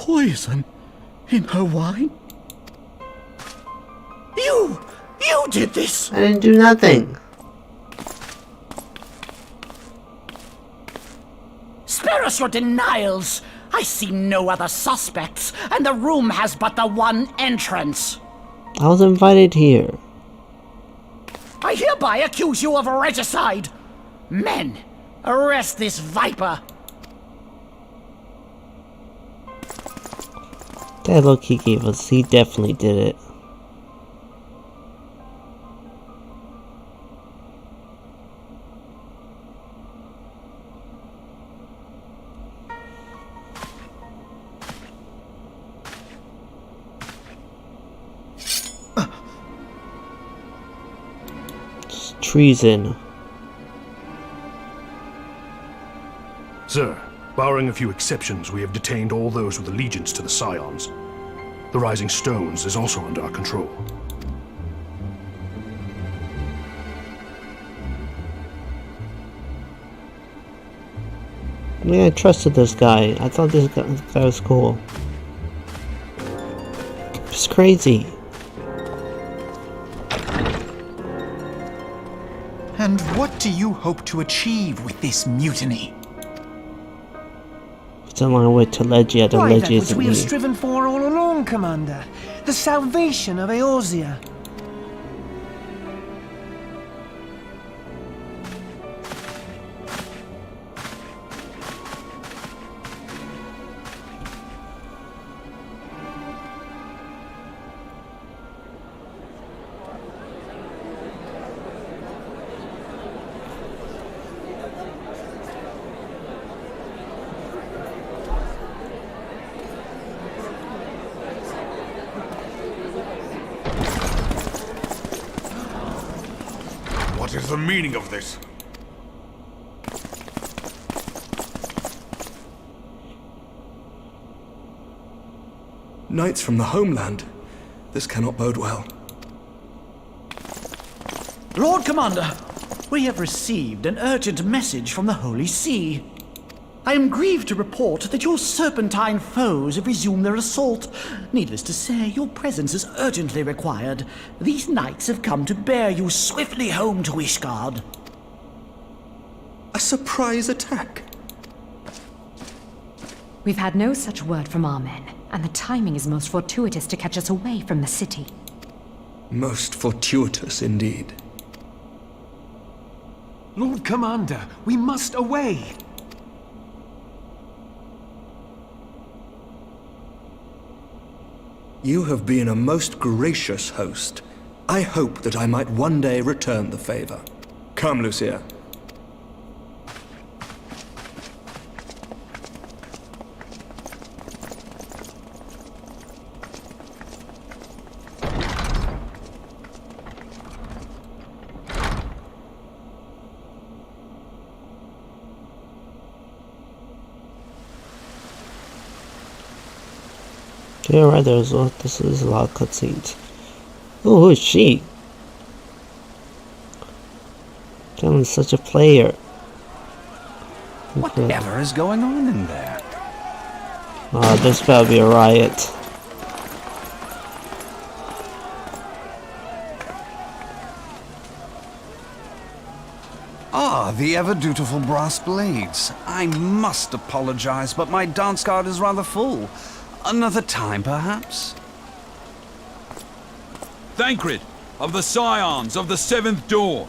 poison in her wine? You did this! I didn't do nothing. Spare us your denials! I see no other suspects, and the room has but the one entrance. I was invited here. I hereby accuse you of regicide. Men, arrest this viper. That look he gave us, he definitely did it. Treason. Sir, barring a few exceptions, we have detained all those with allegiance to the Scions. The Rising Stones is also under our control. I mean, I trusted this guy. I thought this guy was cool. It's crazy. And what do you hope to achieve with this mutiny? It's on my way to Legia. The Why, that Legia which isn't we have me. striven for all along, Commander. The salvation of Eorzea. What is the meaning of this? Knights from the homeland. This cannot bode well. Lord Commander, we have received an urgent message from the Holy See. I am grieved to report that your serpentine foes have resumed their assault. Needless to say, your presence is urgently required. These knights have come to bear you swiftly home to Ishgard. A surprise attack? We've had no such word from our men, and the timing is most fortuitous to catch us away from the city. Most fortuitous indeed. Lord Commander, we must away. You have been a most gracious host. I hope that I might one day return the favor. Come, Lucia. Yeah, right, this is a lot of cutscenes. Oh, who is she? Damn, such a player. Whatever is going on in there? Oh, there's about to be a riot. Ah, the ever-dutiful brass blades. I must apologize, but my dance card is rather full. Another time, perhaps? Thancred, of the Scions of the Seventh Dawn.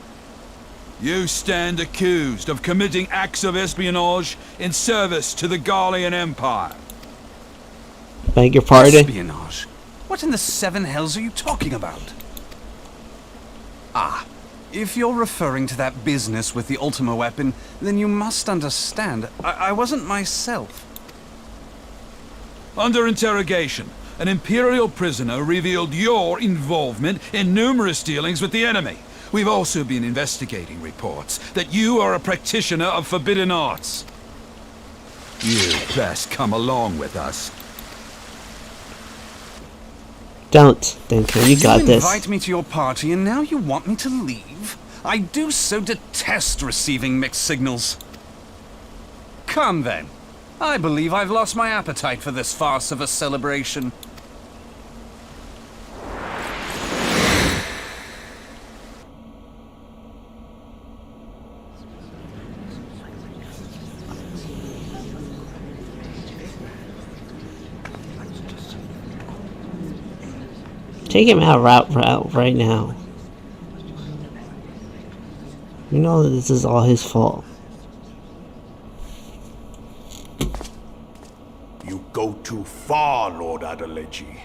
You stand accused of committing acts of espionage in service to the Garlean Empire. Beg your pardon? Espionage? What in the seven hells are you talking about? Ah, if you're referring to that business with the Ultima weapon, then you must understand, I wasn't myself. Under interrogation, an Imperial prisoner revealed your involvement in numerous dealings with the enemy. We've also been investigating reports that you are a practitioner of forbidden arts. You best come along with us. Don't, Duncan, you got this. You invite me to your party and now you want me to leave? I do so detest receiving mixed signals. Come then. I believe I've lost my appetite for this farce of a celebration. Take him out right now. You know that this is all his fault. You go too far, Lord Adeleji.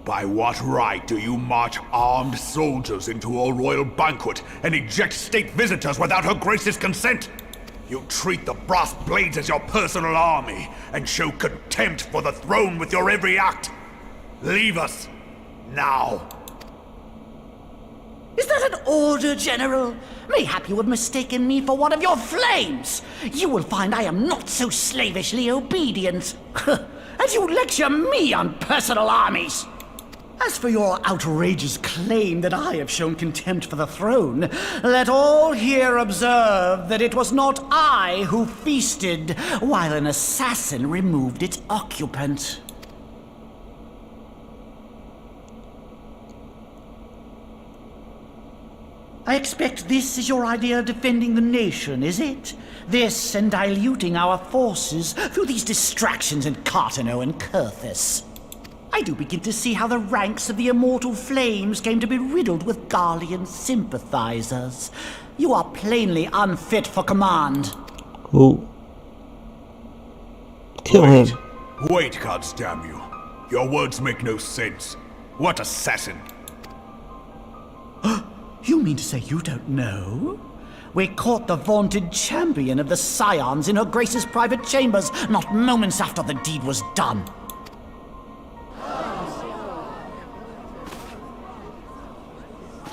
By what right do you march armed soldiers into a royal banquet and eject state visitors without her grace's consent? You treat the brass blades as your personal army and show contempt for the throne with your every act. Leave us. Now. Is that an order, General? Mayhap you have mistaken me for one of your flames. You will find I am not so slavishly obedient. And you lecture me on personal armies. As for your outrageous claim that I have shown contempt for the throne, let all here observe that it was not I who feasted while an assassin removed its occupant. I expect this is your idea of defending the nation, is it? This and diluting our forces through these distractions in Cartano and Kurthis. I do begin to see how the ranks of the Immortal Flames came to be riddled with Garlean sympathizers. You are plainly unfit for command. Ooh. Kill him. Wait, goddamn you. Your words make no sense. What assassin? You mean to say you don't know? We caught the vaunted champion of the Scions in her grace's private chambers, not moments after the deed was done.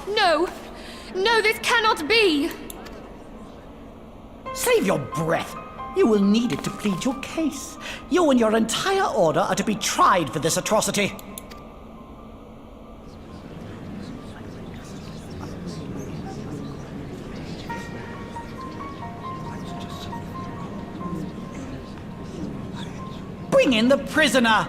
No! No, this cannot be! Save your breath. You will need it to plead your case. You and your entire order are to be tried for this atrocity. Bring in the prisoner!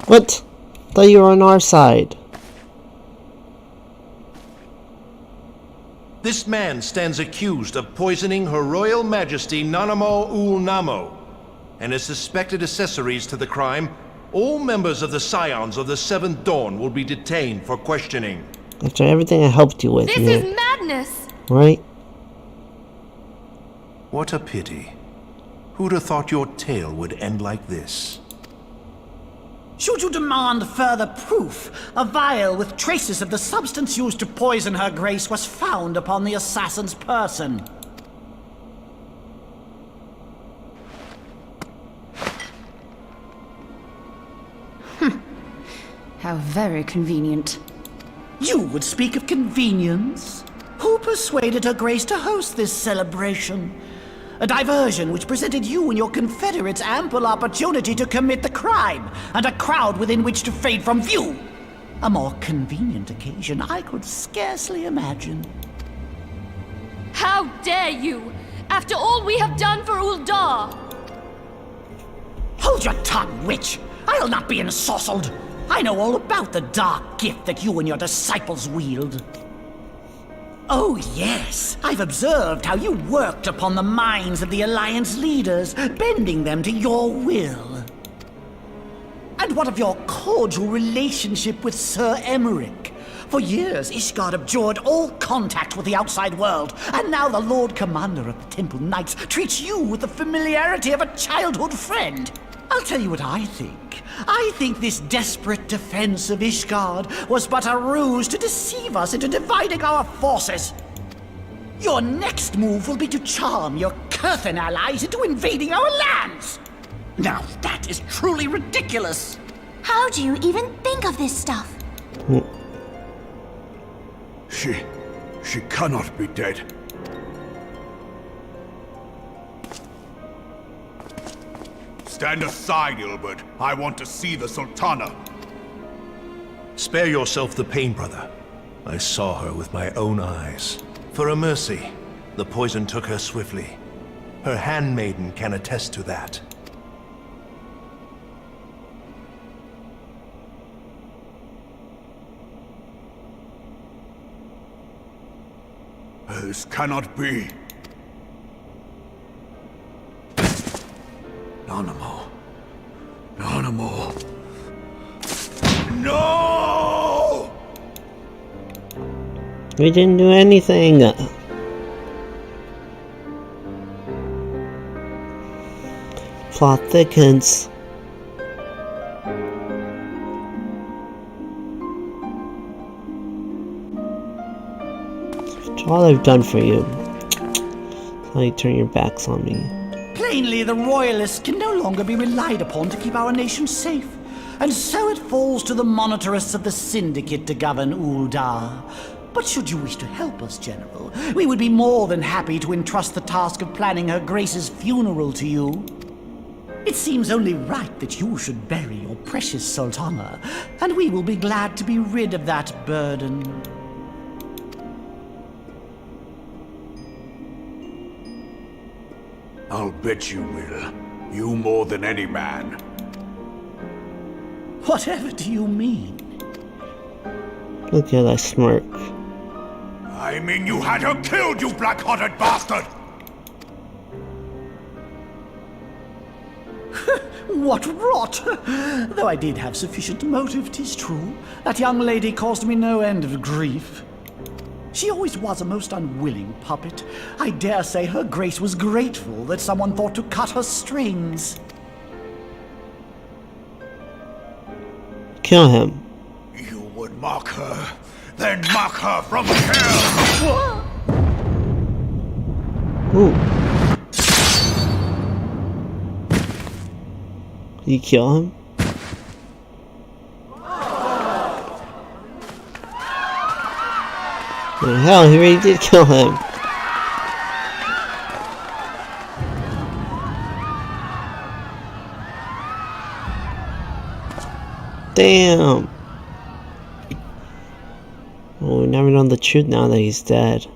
What? Thought you were on our side. This man stands accused of poisoning Her Royal Majesty Nanamo Ul Namo, and as suspected accessories to the crime, all members of the Scions of the Seventh Dawn will be detained for questioning. After everything I helped you with, This man. is madness! Right? What a pity. Who'd have thought your tale would end like this? Should you demand further proof, a vial with traces of the substance used to poison her grace was found upon the assassin's person. How very convenient. You would speak of convenience? Who persuaded her grace to host this celebration? A diversion which presented you and your confederates ample opportunity to commit the crime, and a crowd within which to fade from view. A more convenient occasion I could scarcely imagine. How dare you! After all we have done for Uldar! Hold your tongue, witch! I'll not be ensorcelled! I know all about the dark gift that you and your disciples wield. Oh yes, I've observed how you worked upon the minds of the Alliance leaders, bending them to your will. And what of your cordial relationship with Sir Emmerich? For years, Ishgard abjured all contact with the outside world, and now the Lord Commander of the Temple Knights treats you with the familiarity of a childhood friend. I'll tell you what I think. I think this desperate defense of Ishgard was but a ruse to deceive us into dividing our forces. Your next move will be to charm your Kurthan allies into invading our lands. Now that is truly ridiculous. How do you even think of this stuff? She cannot be dead. Stand aside, Ilbert. I want to see the Sultana. Spare yourself the pain, brother. I saw her with my own eyes. For a mercy, the poison took her swiftly. Her handmaiden can attest to that. This cannot be. Nanamo. Nanamo. No! We didn't do anything. Plot thickens. After all I've done for you, how you turn your backs on me. Plainly, the Royalists can no longer be relied upon to keep our nation safe. And so it falls to the monitorists of the Syndicate to govern Uldar. But should you wish to help us, General, we would be more than happy to entrust the task of planning Her Grace's funeral to you. It seems only right that you should bury your precious Sultana, and we will be glad to be rid of that burden. I'll bet you will. You more than any man. Whatever do you mean? Look at that smirk. I mean you had her killed, you black-hearted bastard! What rot! Though I did have sufficient motive, 'tis true. That young lady caused me no end of grief. She always was a most unwilling puppet. I dare say Her Grace was grateful that someone thought to cut her strings. Kill him. You would mock her, then mock her from hell! Ooh. You kill him? Oh, hell, he already did kill him. Damn. Well, we never know the truth now that he's dead.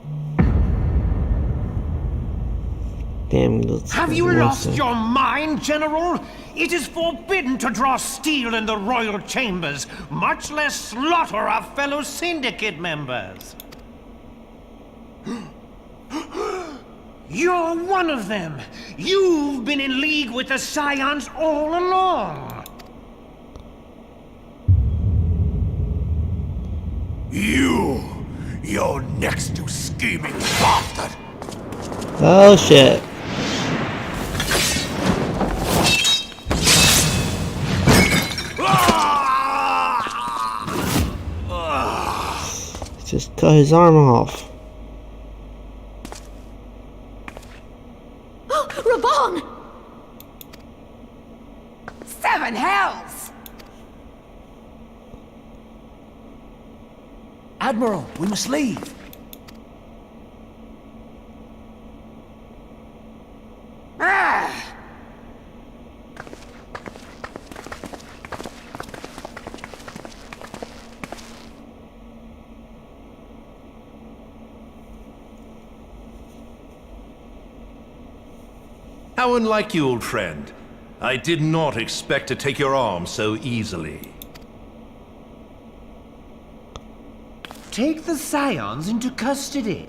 Damn. Have you lost your mind, General? It is forbidden to draw steel in the royal chambers, much less slaughter our fellow Syndicate members. You're one of them. You've been in league with the Scions all along. You're next to scheming bastard. Oh shit. Just cut his arm off. Oh, Reborn! Seven hells! Admiral, we must leave. How unlike you, old friend. I did not expect to take your arm so easily. Take the Scions into custody.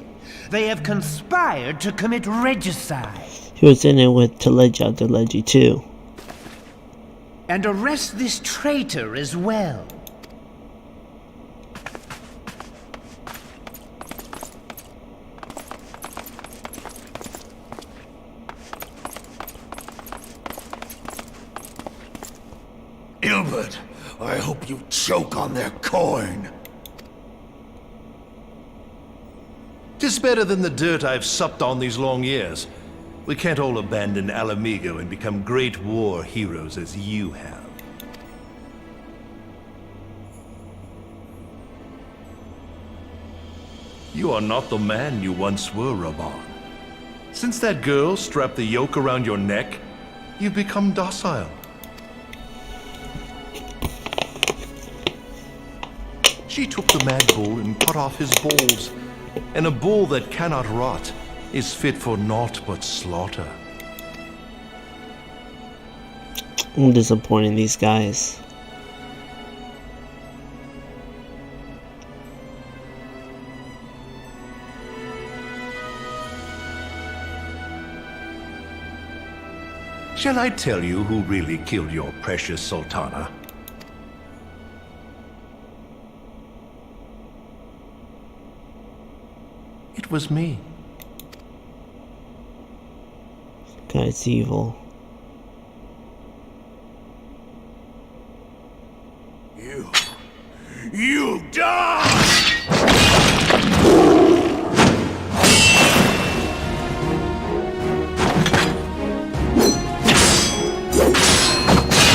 They have conspired to commit regicide. He was in it with Teleji too. And arrest this traitor as well. Ilbert, I hope you choke on their coin. 'Tis better than the dirt I've supped on these long years. We can't all abandon Alamigo and become great war heroes as you have. You are not the man you once were, Reborn. Since that girl strapped the yoke around your neck, you've become docile. She took the mad bull and cut off his balls, and a bull that cannot rot is fit for naught but slaughter. I'm disappointing these guys. Shall I tell you who really killed your precious Sultana? It was me. This guy's evil. You die!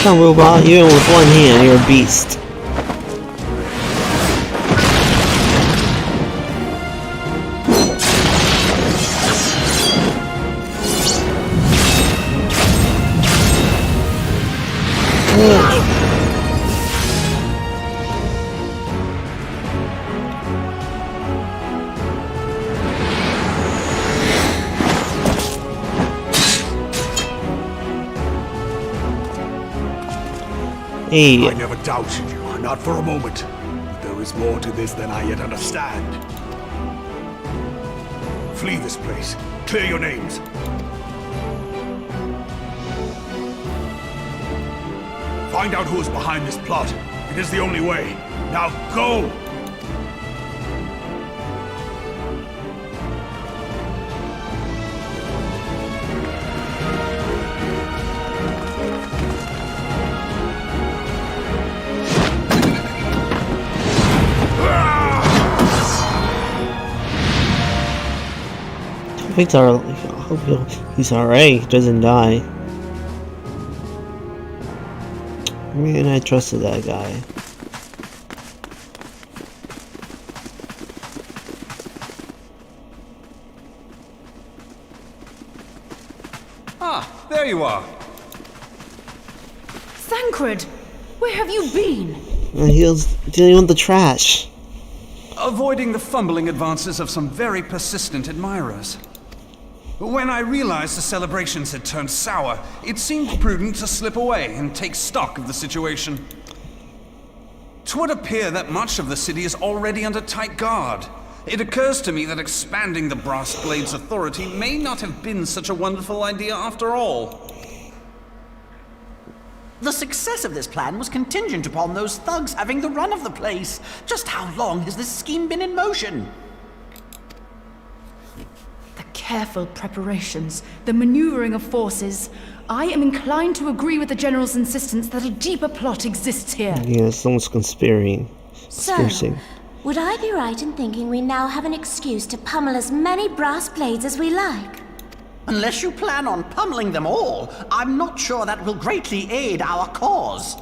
Come on, robot, you're in with one hand, you're a beast. Hey. I never doubted you, not for a moment. But there is more to this than I yet understand. Flee this place. Clear your names. Find out who is behind this plot. It is the only way. Now go! Victor, I hope he's alright, doesn't die. Man, I trusted that guy. Ah, there you are. Thancred, where have you been? He was dealing with the trash. Avoiding the fumbling advances of some very persistent admirers. When I realized the celebrations had turned sour, it seemed prudent to slip away and take stock of the situation. 'Twould appear that much of the city is already under tight guard. It occurs to me that expanding the Brass Blade's authority may not have been such a wonderful idea after all. The success of this plan was contingent upon those thugs having the run of the place. Just how long has this scheme been in motion? Careful preparations, the maneuvering of forces. I am inclined to agree with the General's insistence that a deeper plot exists here. Yeah, someone's conspiring. So, would I be right in thinking we now have an excuse to pummel as many brass blades as we like? Unless you plan on pummeling them all, I'm not sure that will greatly aid our cause.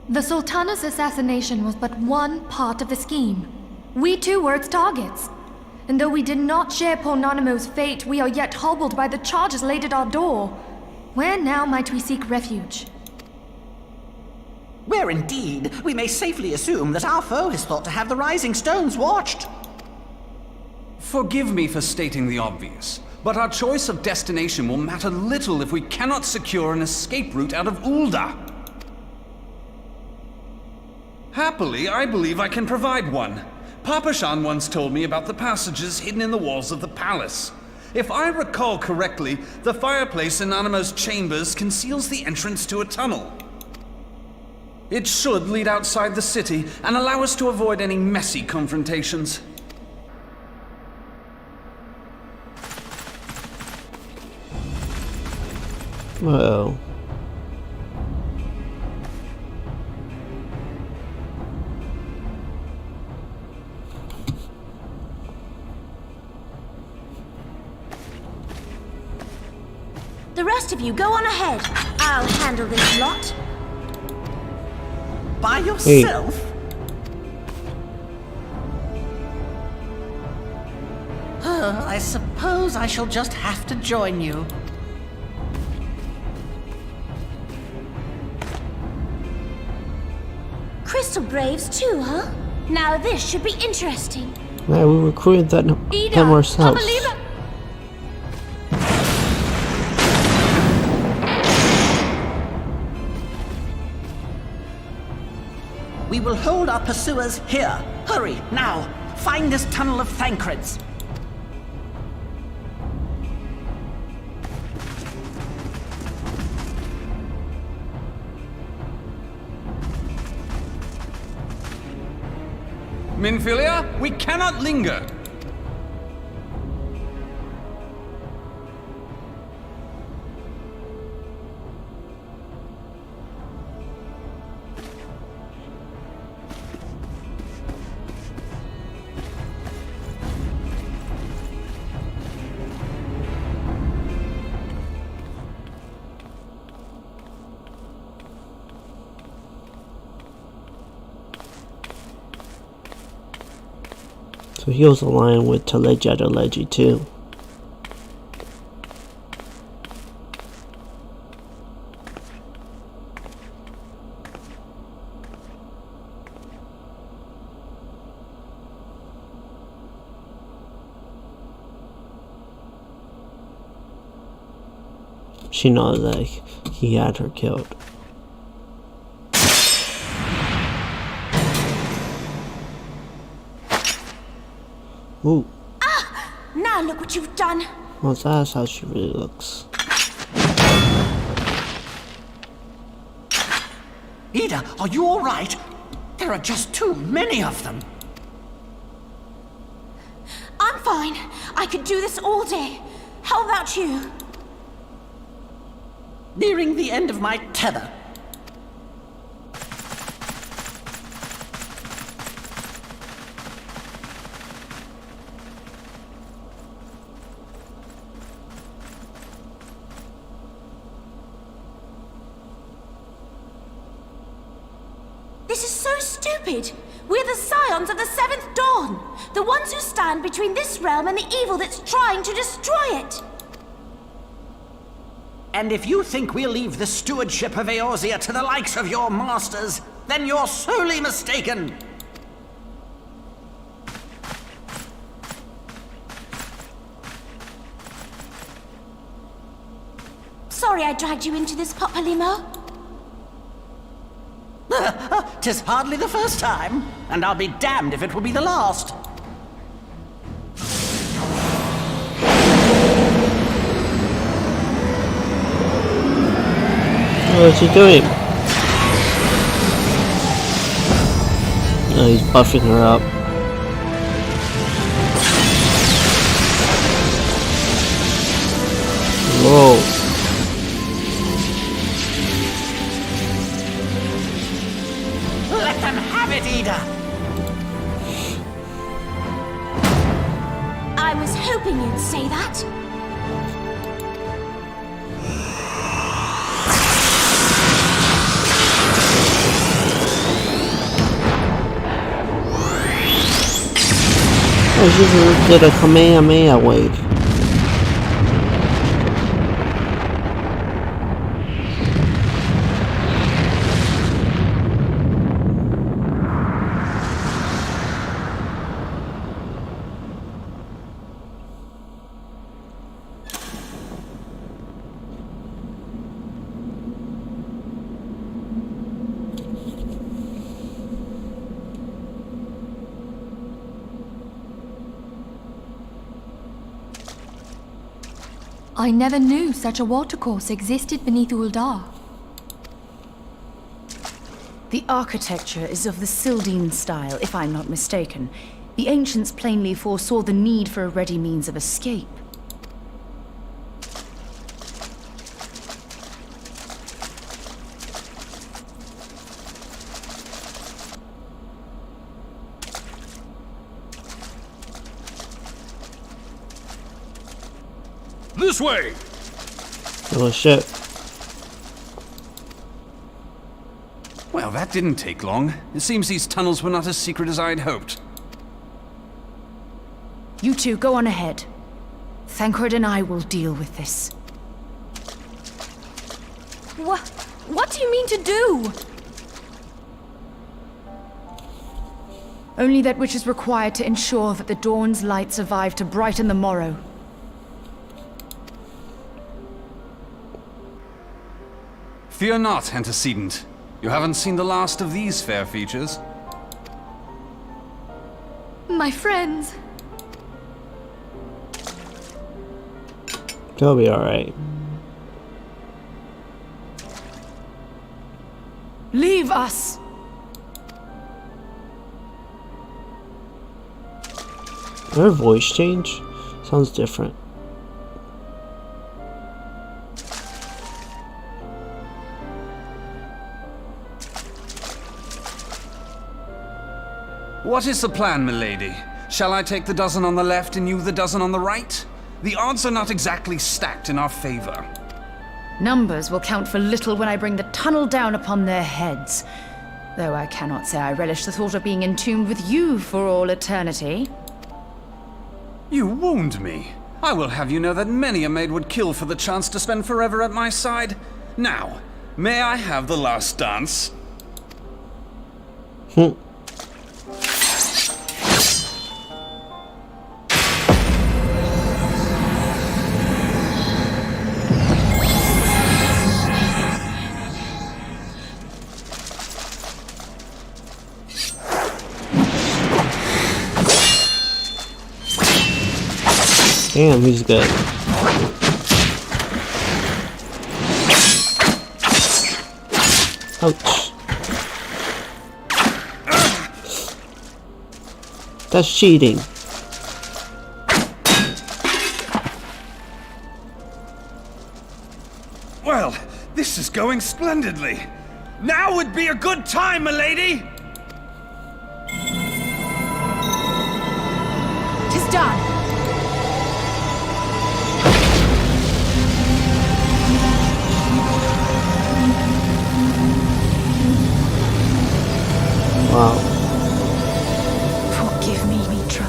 The Sultana's assassination was but one part of the scheme. We too were its targets. And though we did not share poor Nanamo's fate, we are yet hobbled by the charges laid at our door. Where now might we seek refuge? Where indeed, we may safely assume that our foe has thought to have the Rising Stones watched. Forgive me for stating the obvious, but our choice of destination will matter little if we cannot secure an escape route out of Ulda. Happily, I believe I can provide one. Papa Shan once told me about the passages hidden in the walls of the palace. If I recall correctly, the fireplace in Nanamo's chambers conceals the entrance to a tunnel. It should lead outside the city and allow us to avoid any messy confrontations. Uh-oh. The rest of you go on ahead. I'll handle this lot. By yourself? I suppose I shall just have to join you. Castle Braves too, huh? Now this should be interesting. Yeah, we recruited them ourselves. We will hold our pursuers here. Hurry, now! Find this tunnel of Thancred's. Minfilia, we cannot linger. So he was aligned with Adeleji too. She knows that he had her killed. Ooh. Ah! Now look what you've done. Well, that's how she really looks. Ida, are you all right? There are just too many of them. I'm fine. I could do this all day. How about you? Nearing the end of my tether. This is so stupid. We're the Scions of the Seventh Dawn. The ones who stand between this realm and the evil that's trying to destroy it. And if you think we'll leave the stewardship of Eorzea to the likes of your masters, then you're sorely mistaken. Sorry I dragged you into this, Papalymo. 'Tis hardly the first time, and I'll be damned if it will be the last. What's he doing? Oh, he's buffing her up. Whoa. Let them have it, Ida! I was hoping you'd say that. Oh, she just did a Kamehameha wave. I never knew such a watercourse existed beneath Uldar. The architecture is of the Sildine style, if I'm not mistaken. The ancients plainly foresaw the need for a ready means of escape. This way! Oh shit. Well, that didn't take long. It seems these tunnels were not as secret as I'd hoped. You two, go on ahead. Thancred and I will deal with this. What do you mean to do? Only that which is required to ensure that the dawn's light survive to brighten the morrow. Fear not, antecedent. You haven't seen the last of these fair features. My friends. They'll be alright. Leave us! Her voice change? Sounds different. What is the plan, milady? Shall I take the dozen on the left and you the dozen on the right? The odds are not exactly stacked in our favor. Numbers will count for little when I bring the tunnel down upon their heads. Though I cannot say I relish the thought of being entombed with you for all eternity. You wound me. I will have you know that many a maid would kill for the chance to spend forever at my side. Now, may I have the last dance? Damn, he's good. Ouch. That's cheating. Well, this is going splendidly. Now would be a good time, milady! 'Tis done! Wow. Forgive me, Mitra.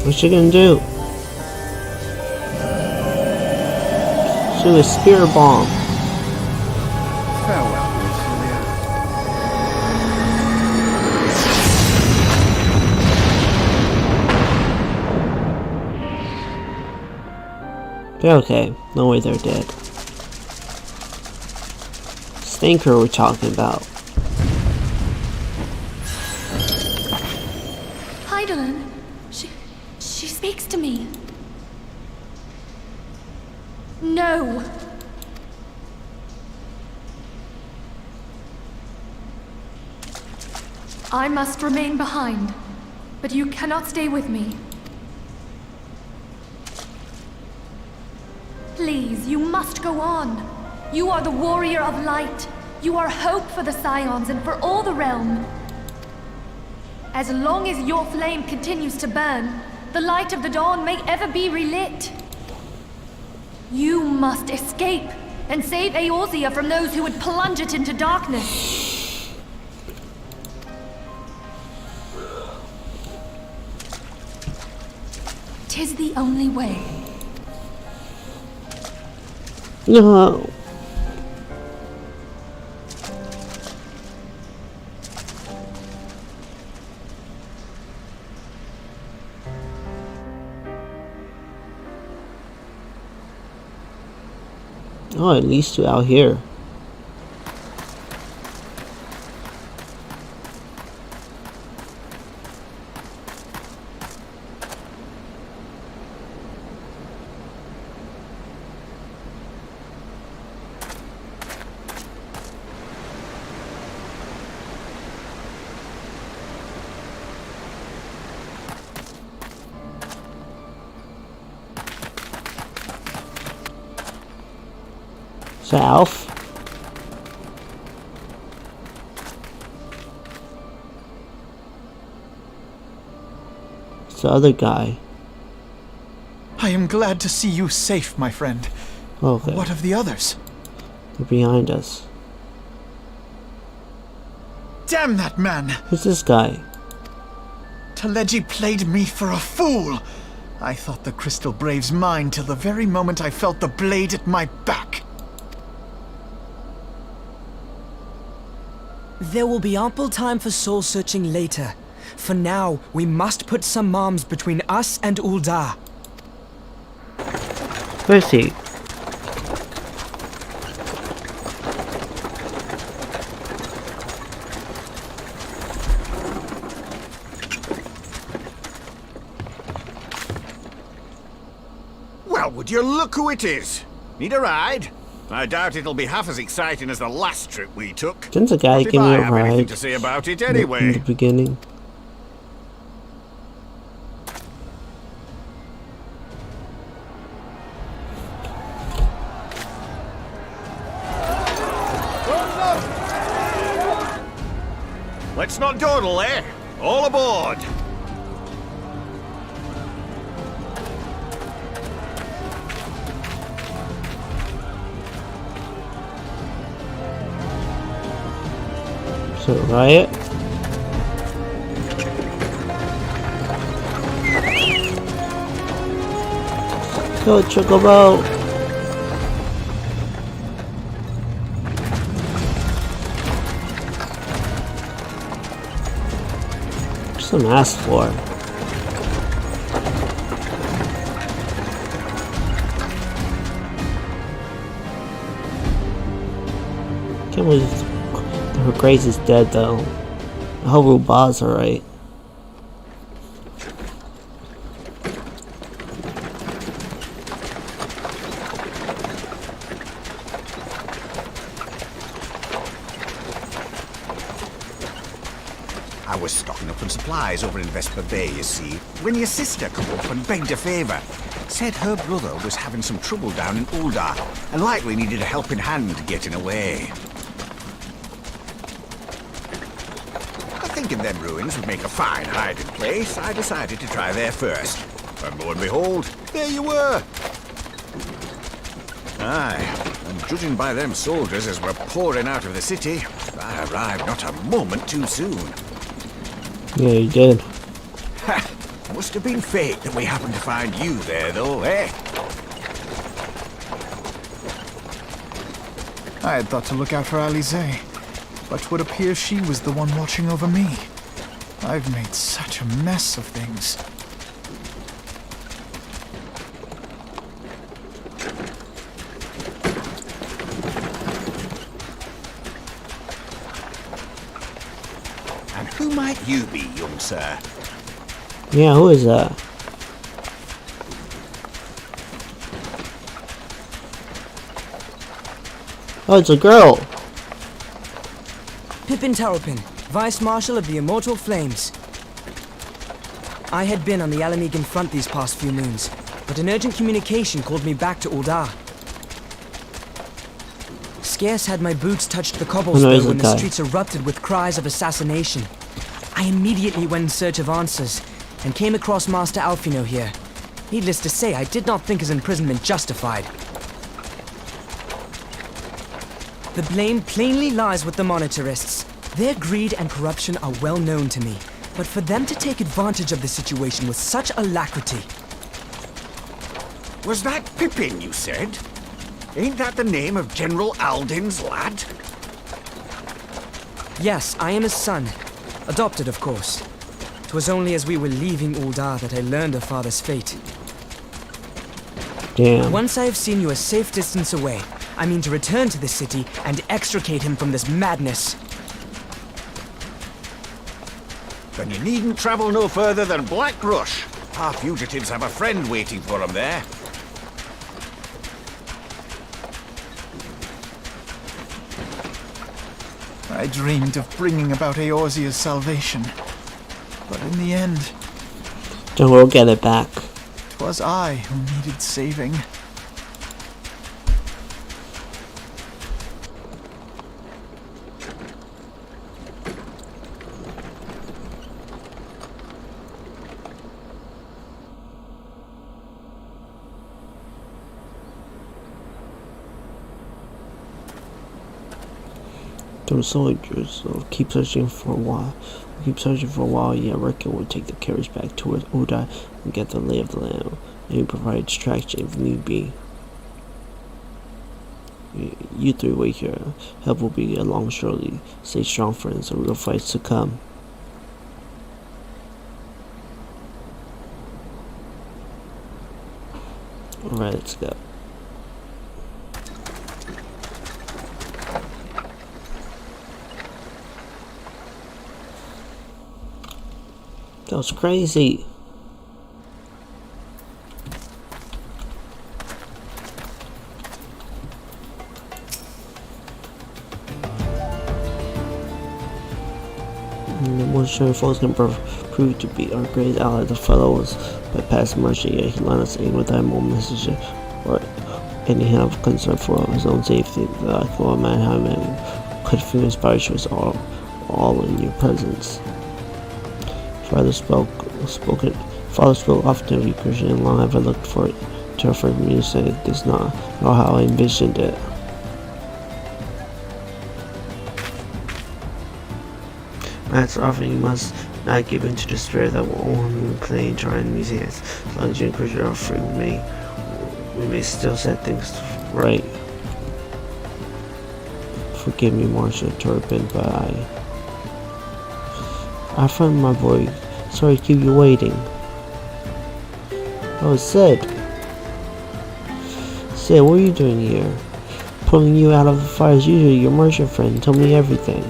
What you gonna do? Shoot a spear bomb. Farewell, They're okay. No way they're dead. Stinker we're talking about. Heidelin. She speaks to me. No. I must remain behind, but you cannot stay with me. Please, you must go on. You are the warrior of light. You are hope for the Scions and for all the realm. As long as your flame continues to burn, the light of the dawn may ever be relit. You must escape and save Eorzea from those who would plunge it into darkness. 'Tis the only way. No. Oh, at least you're out here. Is that Alf? It's the other guy. I am glad to see you safe, my friend. Okay. What of the others? They're behind us. Damn that man! Who's this guy? Teleji played me for a fool! I thought the Crystal Brave's mine till the very moment I felt the blade at my back. There will be ample time for soul-searching later. For now, we must put some arms between us and Ul'dah. Where's he? Well, would you look who it is? Need a ride? I doubt it'll be half as exciting as the last trip we took. Didn't the guy give me a have anything ride to say about it in anyway? the beginning? Let's not dawdle, eh? All aboard! So, riot? Go, Chocobo! What's the mask for? Can't believe her Grace is dead though. I hope Ruba's alright. I was stocking up on supplies over in Vesper Bay, you see, when your sister come up and begged a favour. Said her brother was having some trouble down in Ul'dah, and likely needed a helping hand getting away. Thinking them ruins would make a fine hiding place, I decided to try there first. And lo and behold, there you were! Aye, and judging by them soldiers as were pouring out of the city, I arrived not a moment too soon. Yeah, you did. Ha! Must have been fate that we happened to find you there, though, eh? I had thought to look out for Alize, but would appear she was the one watching over me. I've made such a mess of things. And who might you be, young sir? Yeah, who is that? Oh, it's a girl. Pippin Taropin, Vice Marshal of the Immortal Flames. I had been on the Alamegan front these past few moons, but an urgent communication called me back to Ul'dah. Scarce had my boots touched the cobblestone when the streets erupted with cries of assassination. I immediately went in search of answers, and came across Master Alfino here. Needless to say, I did not think his imprisonment justified. The blame plainly lies with the Monitarists. Their greed and corruption are well known to me, but for them to take advantage of the situation with such alacrity... Was that Pippin, you said? Ain't that the name of General Alden's lad? Yes, I am his son. Adopted, of course. 'Twas only as we were leaving Ul'dah that I learned of father's fate. Damn. Once I have seen you a safe distance away, I mean to return to the city and extricate him from this madness. Then you needn't travel no further than Black Rush. Our fugitives have a friend waiting for them there. I dreamed of bringing about Eorzea's salvation. But in the end... Then we'll get it back. 'Twas I who needed saving. Those soldiers will keep searching for a while. Yeah, I reckon we'll take the carriage back towards Ul'dah and get the lay of the land. Maybe provide distraction if need be. You three wait here. Help will be along shortly. Stay strong, friends. A real fight's to come. Alright, let's go. That was crazy. The most sure foes can prove to be our great ally. The fellow was by past mercy, yet he lent us aid without more message or any hint of concern for his own safety. The actual man could feel inspiration was all in your presence. Father spoke often of you, Christian, and long have I looked for it to refer me to say it does not know how I envisioned it. Master, often you must not give in to despair that will only play into our enemy's hands. As long as you and Christian are free, we may still set things right. Forgive me, Marshal Turpin, but I found my boy. Sorry to keep you waiting. Oh, Sid, what are you doing here? Pulling you out of the fire as usual. Your merchant friend told me everything.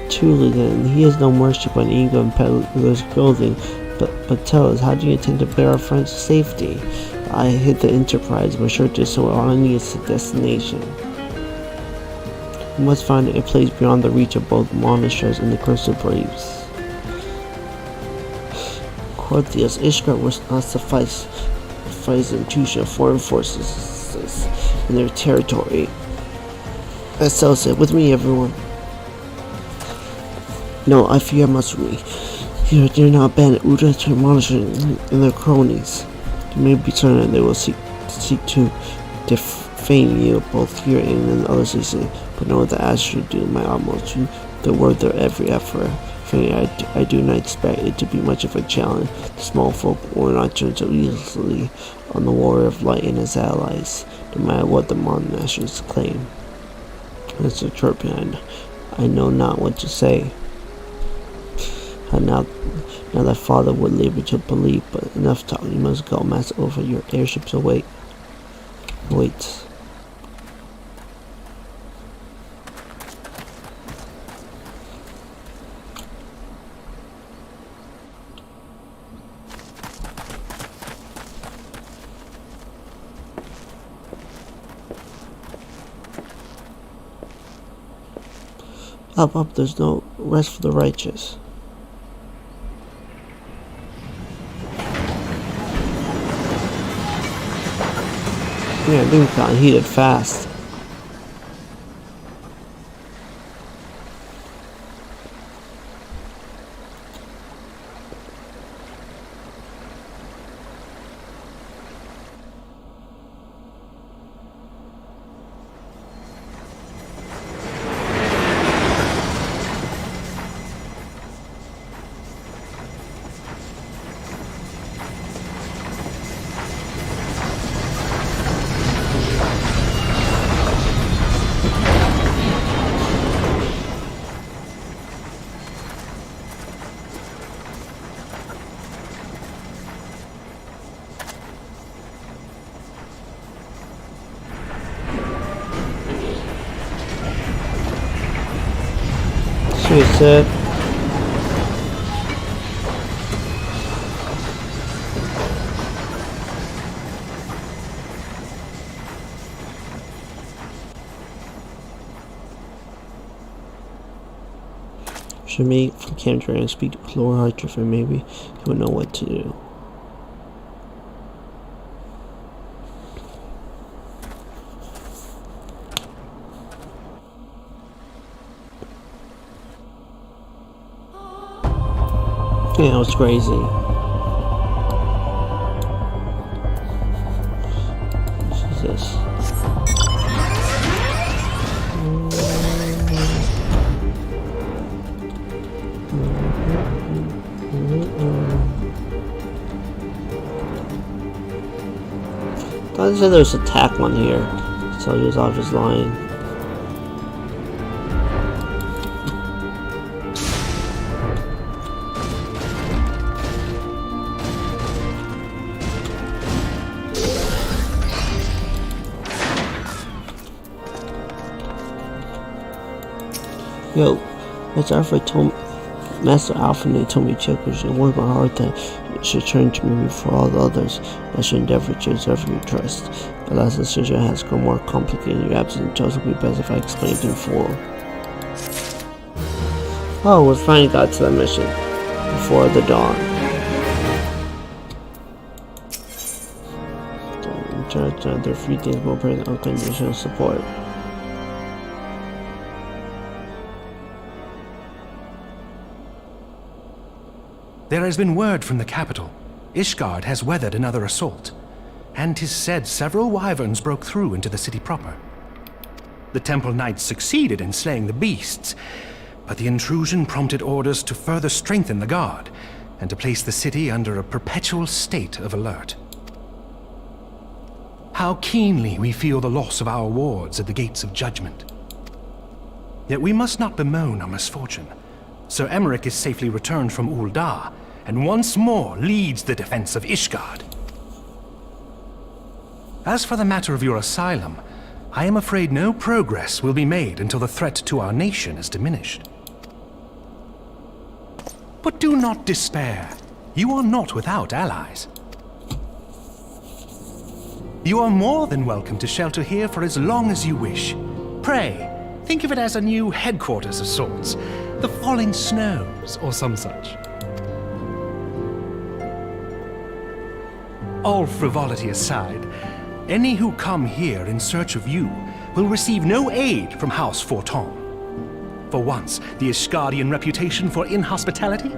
Truly, then, he has no mercy upon ego and peddler's clothing. But tell us, how do you intend to bear our friends to safety? I hid the Enterprise, but sure to so only its destination. We must find a place beyond the reach of both monasteries and the Crystal Braves. Corthius, Ishgard was not suffice the intrusion of foreign forces in their territory. As Cell said, with me, everyone. No, I fear I must you dare not abandon Uda to monastery and their cronies. You may be certain they will seek to defame you both here and in other cities, but know that I should do my utmost to the worth their every effort. Frankly, I do not expect it to be much of a challenge. The small folk will not turn so easily on the Warrior of Light and his allies, no matter what the monasteries claim. Mr. Turpin, I know not what to say. Now that Father would labor to believe, but enough talk. You must go, Master. Over your airships await. Wait. Up, there's no rest for the righteous. Yeah, things got heated fast. She said. Should meet from Kendra and speak to Lord Hartreff, and maybe he would know what to do. Yeah, it was crazy. What is this? I thought there was a attack one here, so he was off his line. Yo, Master Alfred told me checkers it warmed my heart that you should turn to me before all the others. I should endeavor to deserve your trust. Alas, the situation has grown more complicated. Your absence just would be best if I explained in full. Oh, we finally got to that mission. Before the dawn. There are a few things more important than unconditional support. There has been word from the capital. Ishgard has weathered another assault, and 'tis said several wyverns broke through into the city proper. The temple knights succeeded in slaying the beasts, but the intrusion prompted orders to further strengthen the guard, and to place the city under a perpetual state of alert. How keenly we feel the loss of our wards at the gates of judgment. Yet we must not bemoan our misfortune. Sir Emmerich is safely returned from Ul'dah, and once more leads the defense of Ishgard. As for the matter of your asylum, I am afraid no progress will be made until the threat to our nation is diminished. But do not despair. You are not without allies. You are more than welcome to shelter here for as long as you wish. Pray, think of it as a new headquarters of sorts. The falling snows, or some such. All frivolity aside, any who come here in search of you will receive no aid from House Forton. For once, the Ishgardian reputation for inhospitality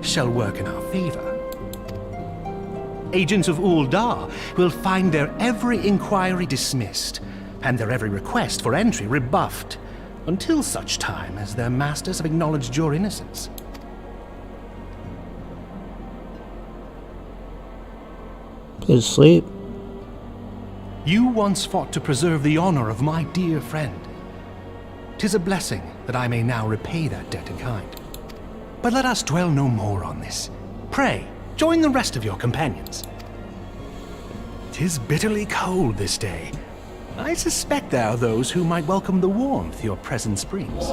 shall work in our favor. Agents of Ul'dah will find their every inquiry dismissed, and their every request for entry rebuffed, until such time as their masters have acknowledged your innocence. Please sleep. You once fought to preserve the honor of my dear friend. 'Tis a blessing that I may now repay that debt in kind. But let us dwell no more on this. Pray, join the rest of your companions. 'Tis bitterly cold this day. I suspect there are those who might welcome the warmth your presence brings.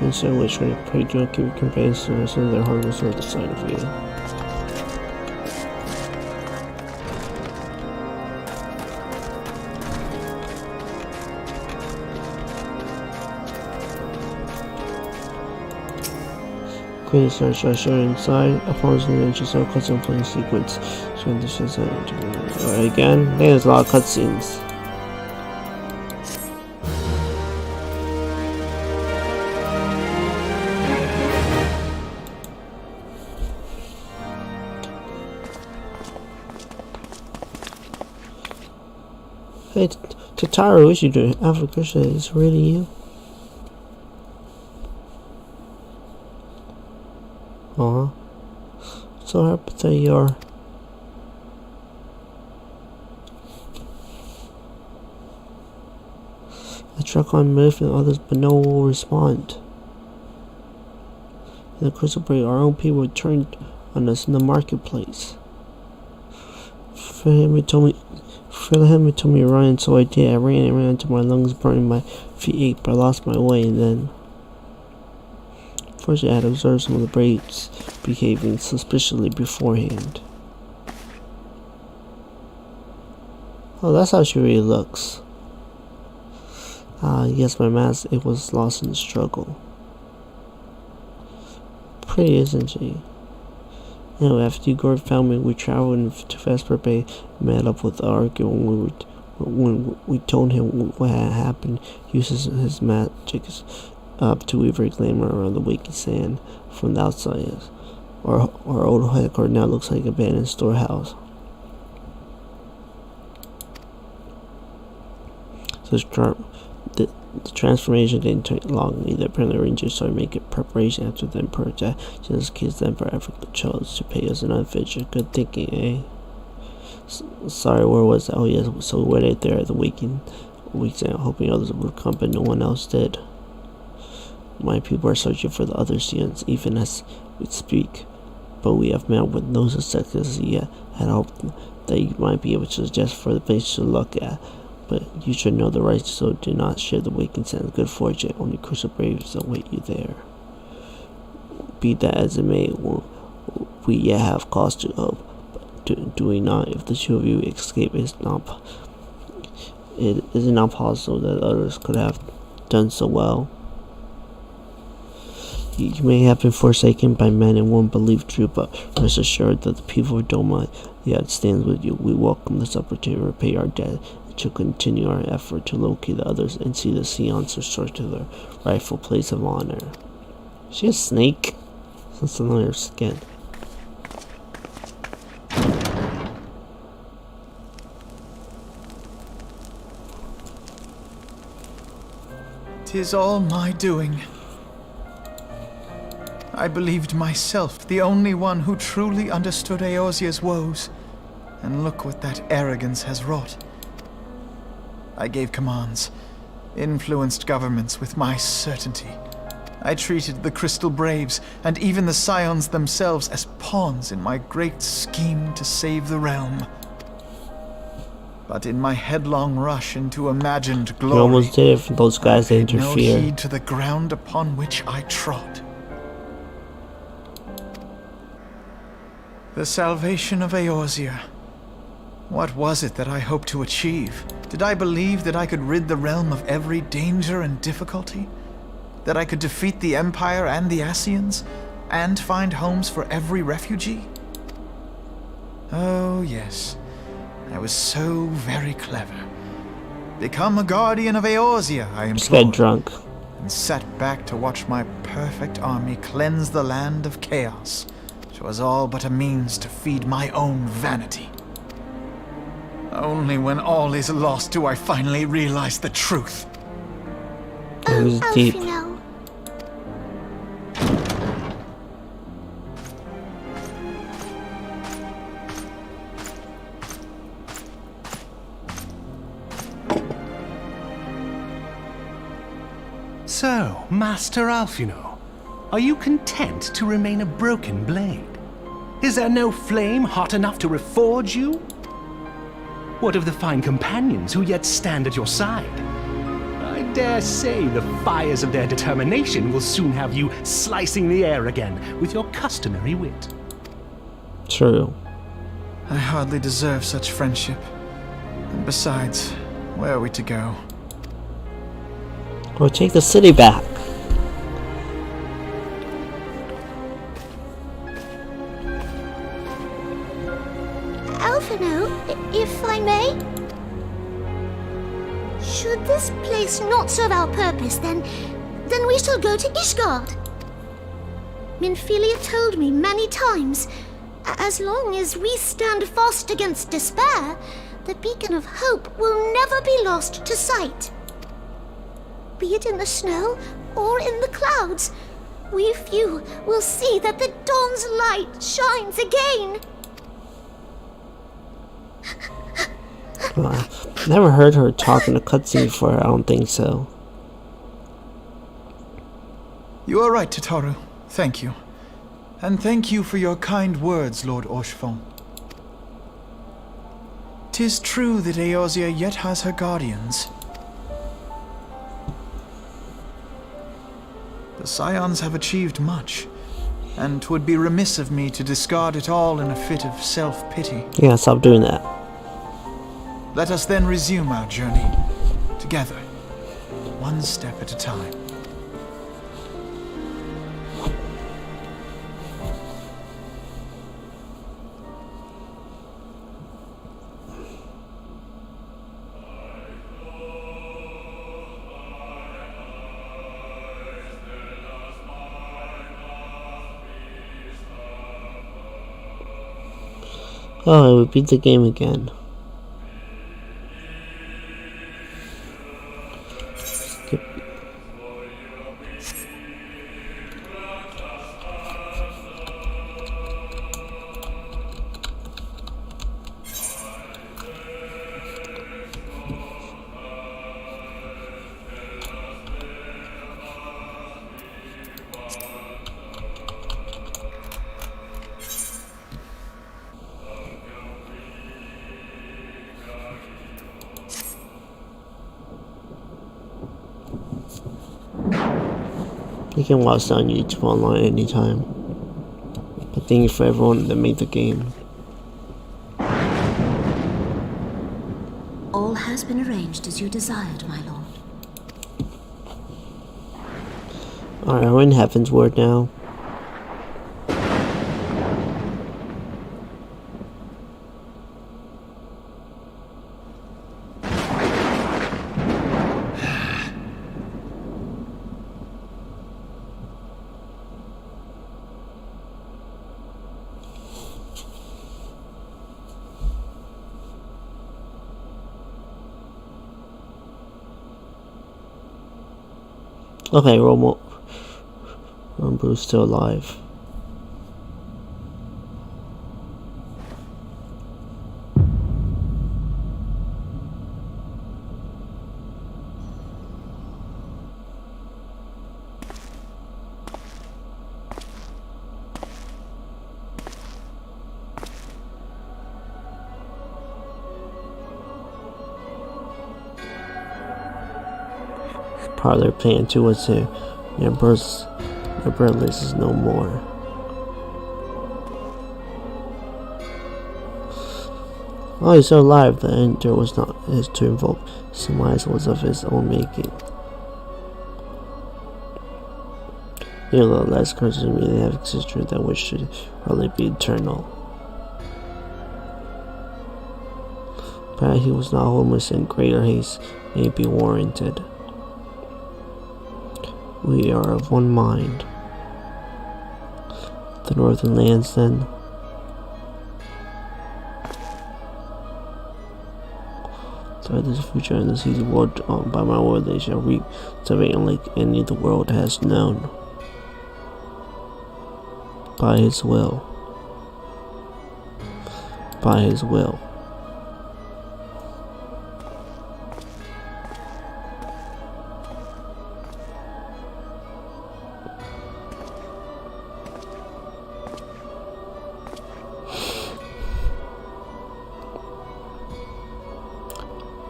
Then say which way pray do not keep your companions to send their heart was at the sight of you. Queen search usher inside. Upon the entry, so cutscene playing sequence. So this is again. There's a lot of cutscenes. Hey, Tataru, what you doing? Africa, is it really you? So happy that you're. I track on moving others, but no one will respond. In the crystal break, our own people turned on us in the marketplace. Phil told me to run, so I did. I ran until my lungs burned, my feet ached, but I lost my way, and then. First, I had observed some of the braves behaving suspiciously beforehand. Oh, that's how she really looks. Yes, my mask, it was lost in the struggle. Pretty, isn't she? Anyway, after Igor found me, we traveled to Vesper Bay, met up with Argo when we told him what had happened. He uses his magic to weave a glamour around the waking sand from the outside. Our old headquarters now looks like an abandoned storehouse. So the transformation didn't take long either. Apparently, Rangers started making preparation after the Emperor attacked. Just kids the Emperor Africa chose to pay us an unfettered. Good thinking, eh? Sorry, where was that? Oh yes, so we were right there at the waking weeks and hoping others would come, but no one else did. My people are searching for the other Seons, even as we speak, but we have met with no success yet. I hope that you might be able to suggest for the place to look at, but you should know the right, so do not share the waking sense of good fortune. Only crucial braves await you there. Be that as it may, we yet have cause to hope. Do we not? If the two of you escape, is it not possible that others could have done so well? You may have been forsaken by men and won't believe true, but rest assured that the people of Doma yet stands with you. We welcome this opportunity to repay our debt and to continue our effort to locate the others and see the Seons restored to their rightful place of honor. Is she a snake? Something on her skin. "'Tis all my doing. I believed myself the only one who truly understood Eorzea's woes, and look what that arrogance has wrought. I gave commands, influenced governments with my certainty. I treated the Crystal Braves, and even the Scions themselves, as pawns in my great scheme to save the realm. But in my headlong rush into imagined glory, You almost did it for those guys that no interfere. heed to the ground upon which I trod. The salvation of Eorzea. What was it that I hoped to achieve? Did I believe that I could rid the realm of every danger and difficulty? That I could defeat the Empire and the Ascians, and find homes for every refugee? Oh, yes. I was so very clever. Become a guardian of Eorzea, I Just implored. got drunk. And sat back to watch my perfect army cleanse the land of chaos, which was all but a means to feed my own vanity. Only when all is lost do I finally realize the truth. It was deep. So, Master Alfino, are you content to remain a broken blade? Is there no flame hot enough to reforge you? What of the fine companions who yet stand at your side? I dare say the fires of their determination will soon have you slicing the air again with your customary wit. True. I hardly deserve such friendship. And besides, where are we to go? We'll take the city back. Alfino, if I may? Should this place not serve our purpose, then we shall go to Ishgard. Minfilia told me many times, as long as we stand fast against despair, the beacon of hope will never be lost to sight. Be it in the snow or in the clouds, we few will see that the dawn's light shines again. Never heard her talk in a cutscene before, I don't think so. You are right, Tataru. Thank you. And thank you for your kind words, Lord Orchefon. 'Tis true that Eorzea yet has her guardians. The Scions have achieved much, and 'twould be remiss of me to discard it all in a fit of self-pity. Yeah, stop doing that. Let us then resume our journey, together, one step at a time. Oh, we beat the game again. Skip. You can watch that on YouTube online anytime. But thank you for everyone that made the game. All has been arranged as you desired, my lord. Alright, we're in Heaven's Word now. Okay, Rombo's still alive. Part of their plan too was to your birth list is no more. Oh, he's still alive. The enter was not his to invoke. Surmise was of his own making. Here, the last curses really have a sister that wish to probably be eternal. But he was not homeless, and greater haste may be warranted. We are of one mind. The northern lands, then. So this future and the season world by my word they shall reap salvation like any the world has known. By his will. By his will.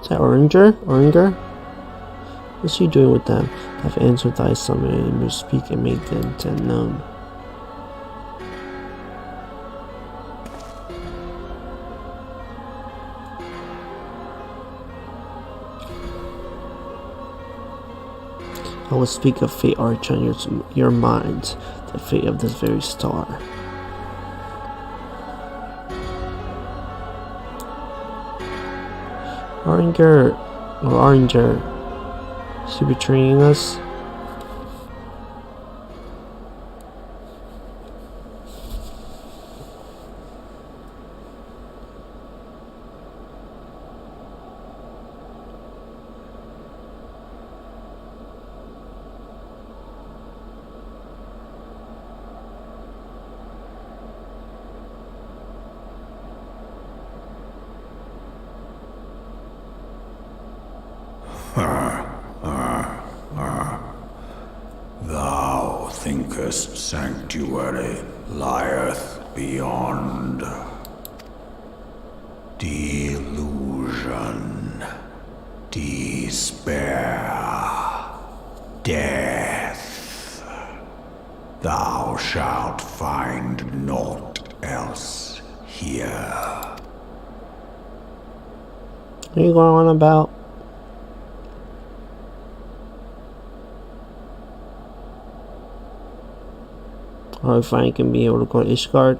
Is that Oringer? What's he doing with them? Have answered thy summon and you speak and make the intent known. I will speak of fate arch on your minds, the fate of this very star. Oringer, is he betraying us? Thou thinkest sanctuary lieth beyond. Delusion, despair, death. Thou shalt find naught else here. What are you going on about? Or if I can be able to go to Ishgard.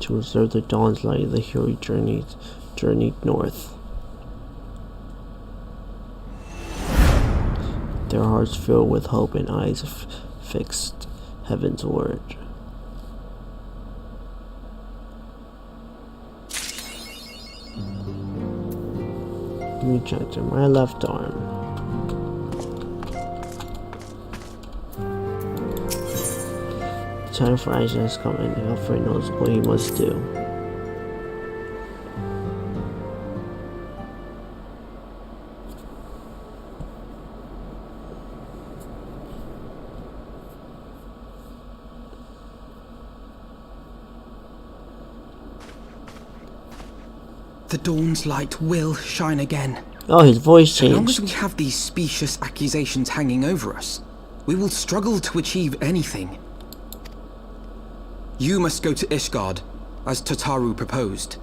To observe the dawn's light, the hero journeyed north. Their hearts filled with hope and eyes fixed heaven's word. Reach out to my left arm. Time for Aisha has come and Alfred knows what he must do. The dawn's light will shine again. Oh, his voice So long as changed. we have these specious accusations hanging over us, we will struggle to achieve anything. You must go to Ishgard, as Tataru proposed.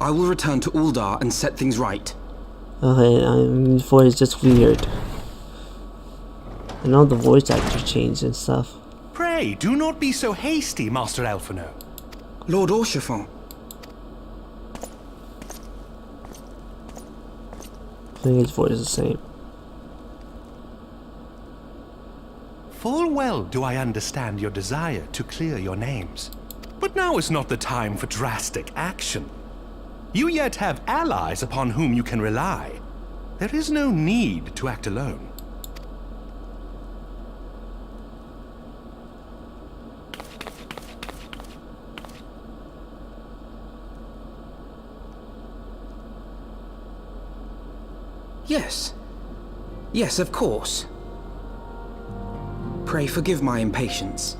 I will return to Uldar and set things right. Okay, his voice is just weird. I know the voice actor changed and stuff. Pray, do not be so hasty, Master Alphino. Lord Orchefort. I think his voice is the same. Full well do I understand your desire to clear your names. But now is not the time for drastic action. You yet have allies upon whom you can rely. There is no need to act alone. Yes. Yes, of course. Pray forgive my impatience.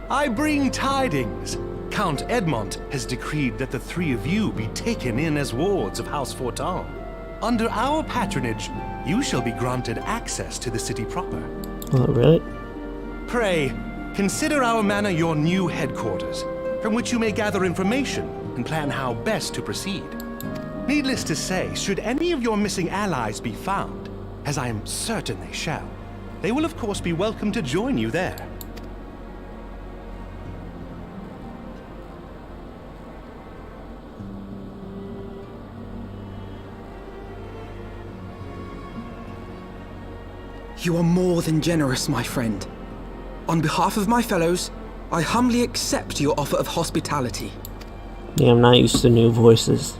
I bring tidings. Count Edmont has decreed that the three of you be taken in as wards of House Fortin. Under our patronage, you shall be granted access to the city proper. Oh, really? Pray, consider our manor your new headquarters, from which you may gather information and plan how best to proceed. Needless to say, should any of your missing allies be found, as I am certain they shall, they will of course be welcome to join you there. You are more than generous, my friend. On behalf of my fellows, I humbly accept your offer of hospitality. Yeah, I'm not used to new voices.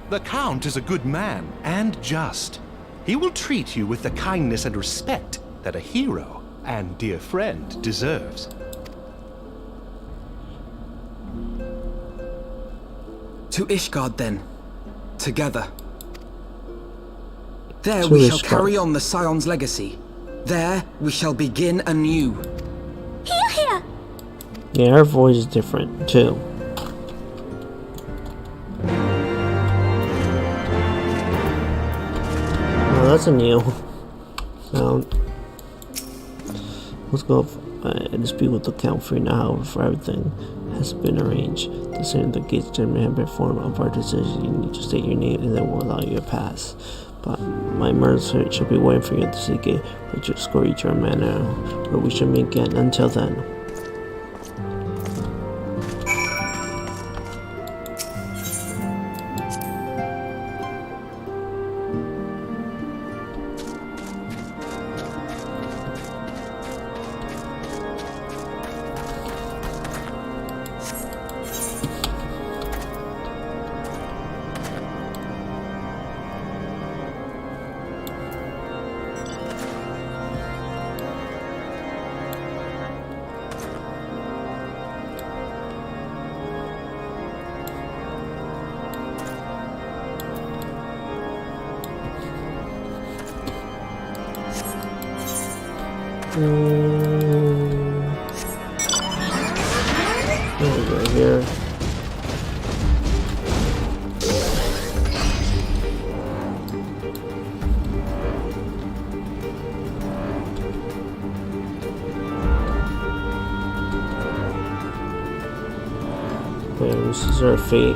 The Count is a good man and just. He will treat you with the kindness and respect that a hero and dear friend deserves. To Ishgard, then. Together. There To we shall Ishgard. carry on the Scion's legacy. There we shall begin anew. Here, here! Yeah, her voice is different too. Oh, that's a new sound. Let's go dispute with the Count free now, for everything has been arranged. The same the gates gentlemen have been formed of our decision. You need to state your name and then we'll allow you to pass. But my merchant should be waiting for you at the city gate, but you score each our manor where we should meet again. Until then. Over here. This is our fate.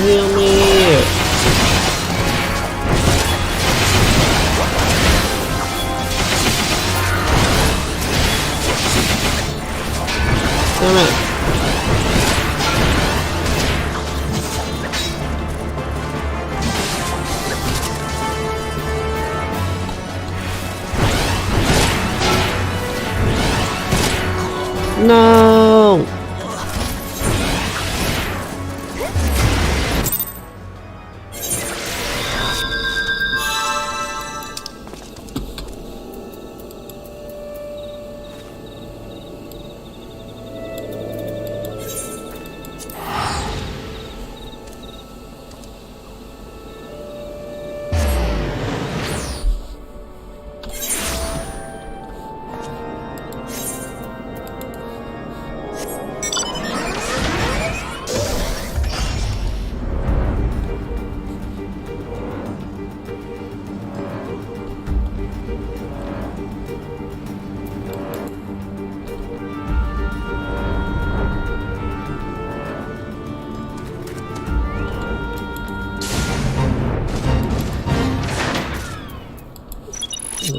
heal me! Damn it. No!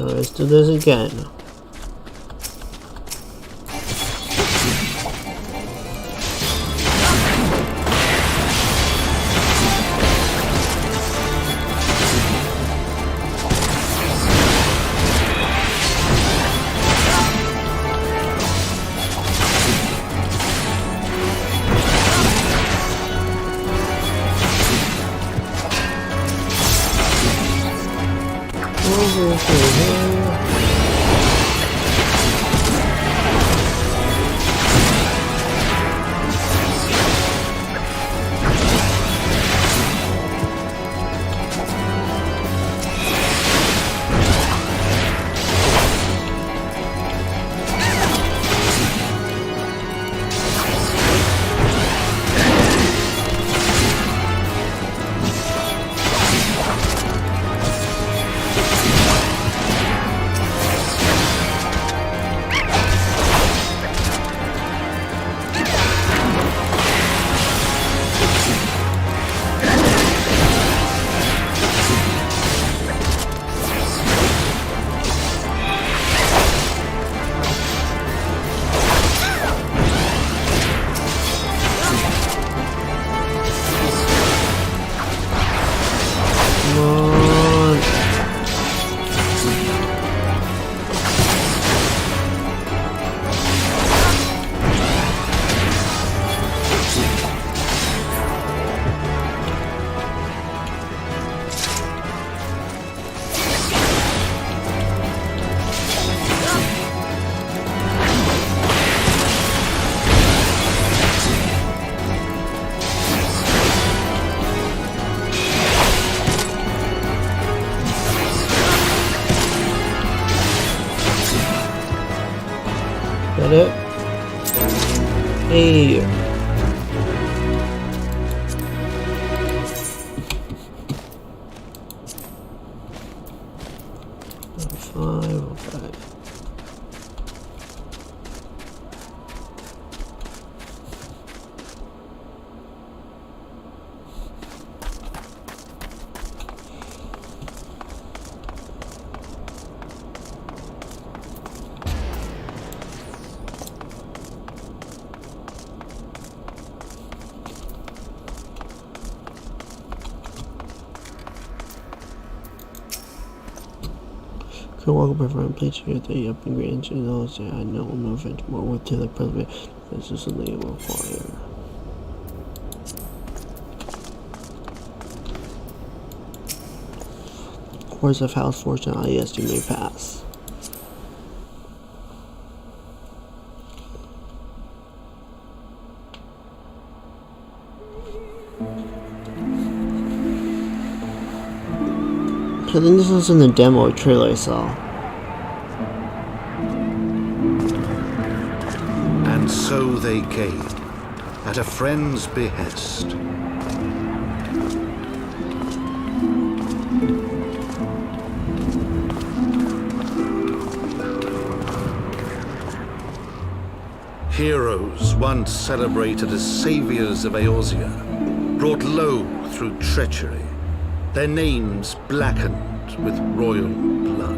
Let's do this again. Got it? Hey. Okay. Can walk up and place here that you have been granted to those that I know no event more with to the president. This is something it will require. Course of house fortune, yes, you may pass. I think this was in the demo or trailer I saw. And so they came, at a friend's behest. Heroes once celebrated as saviors of Eorzea, brought low through treachery, their names blackened with royal blood.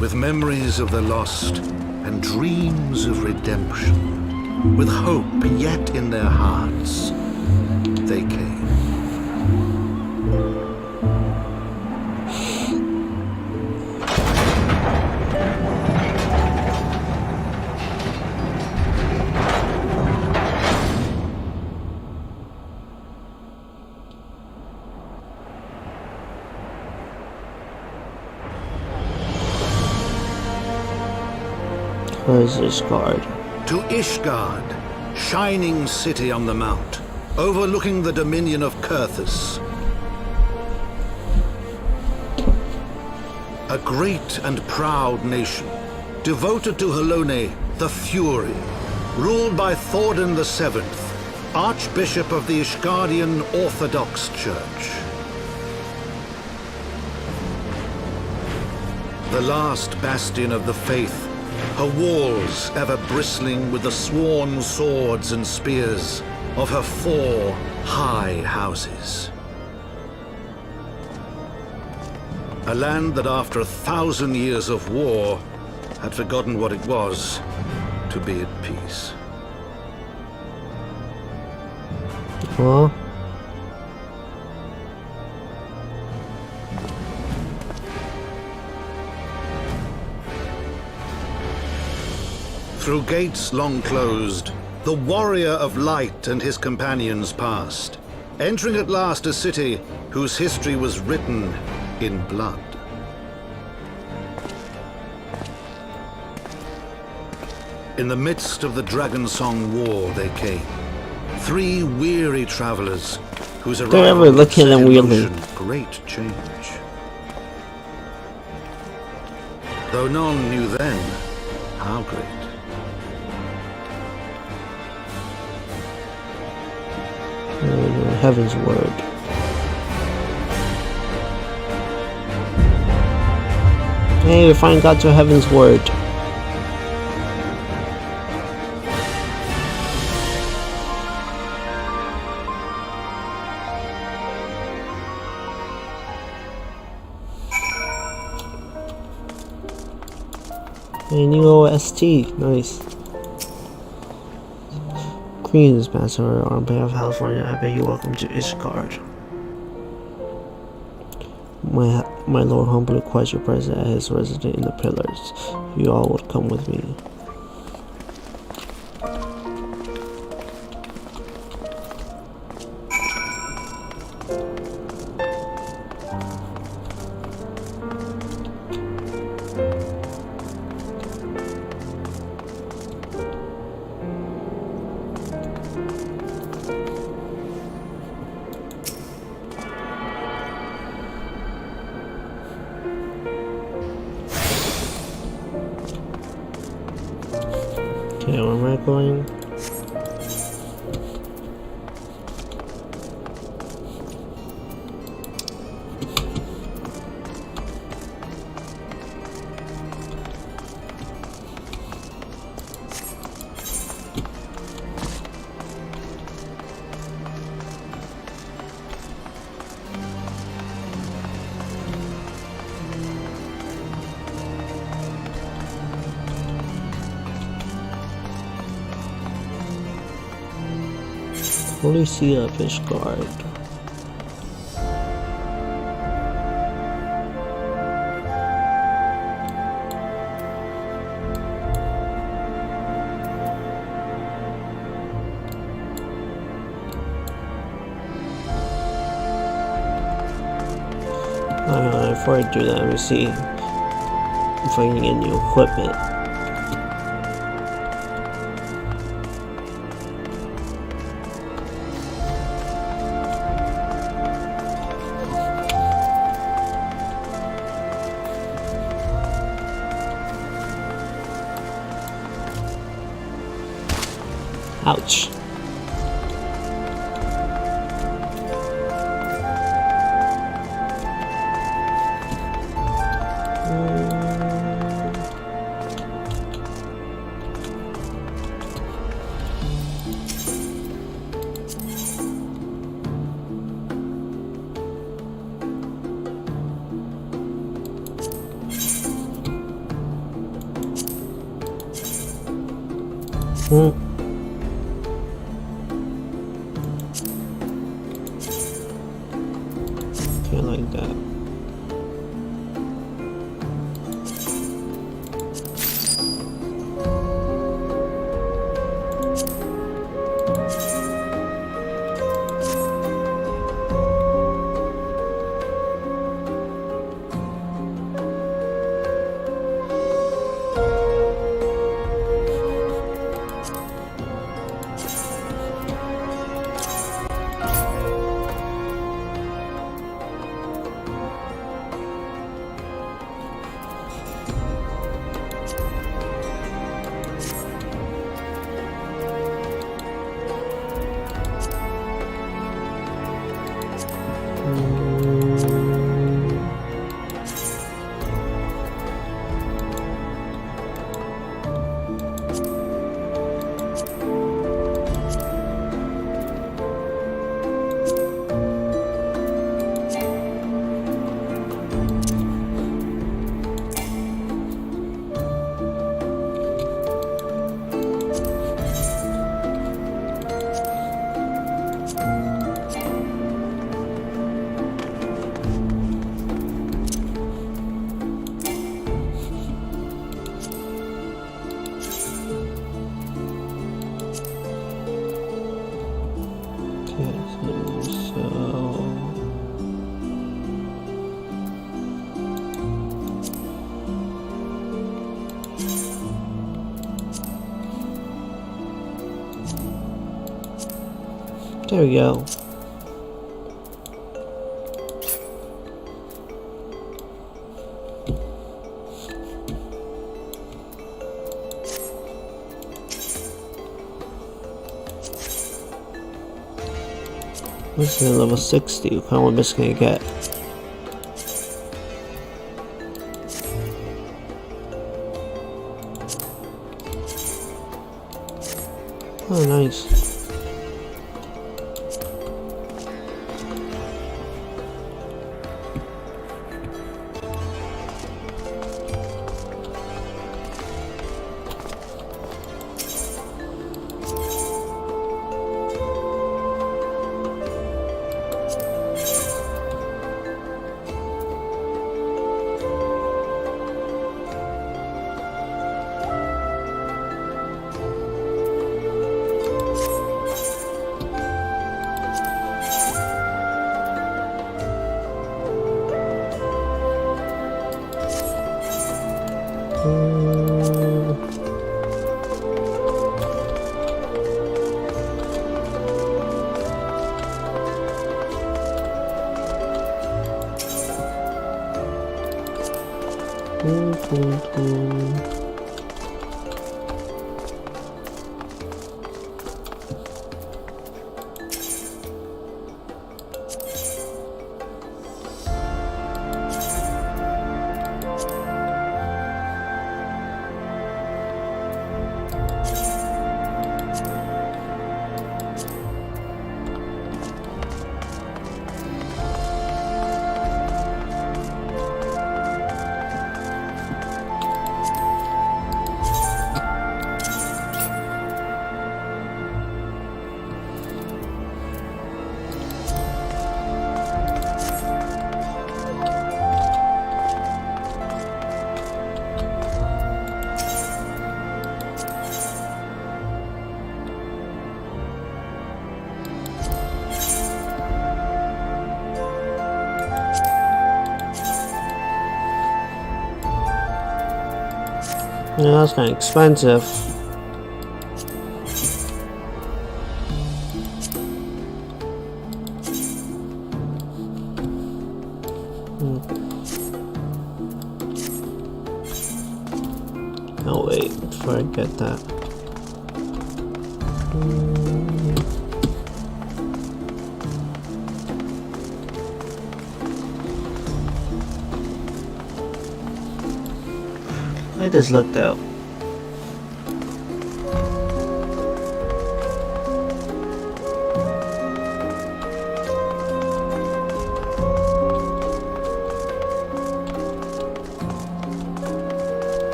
With memories of the lost and dreams of redemption, with hope yet in their hearts, they came. Where's Ishgard? To Ishgard, shining city on the mount, overlooking the dominion of Kurthus. A great and proud nation, devoted to Helone, the Fury, ruled by Thordan VII, Archbishop of the Ishgardian Orthodox Church. The last bastion of the faith, her walls ever bristling with the sworn swords and spears of her 4 high houses. A land that after 1,000 years of war had forgotten what it was to be at peace. Huh? Through gates long closed, the warrior of light and his companions passed, entering at last a city whose history was written in blood. In the midst of the Dragonsong War they came, 3 weary travelers whose arrival set in motion great change. Though none knew then how great. Heaven's word. Hey, we finally got to Heaven's word. A new OST, nice. Greetings, Master. On behalf of California, I bid you welcome to Ishgard. My lord humbly requests your presence as his resident in the pillars. You all would come with me. Okay, where am I going? Holy See of Ishgard. Before I do that, let me see if I can get new equipment. Ouch. Okay, like that. There we go. This is level 60. What kind of miss can I get? Oh, nice. Yeah, that's kind of expensive. Oh wait, before I get that. I just looked out.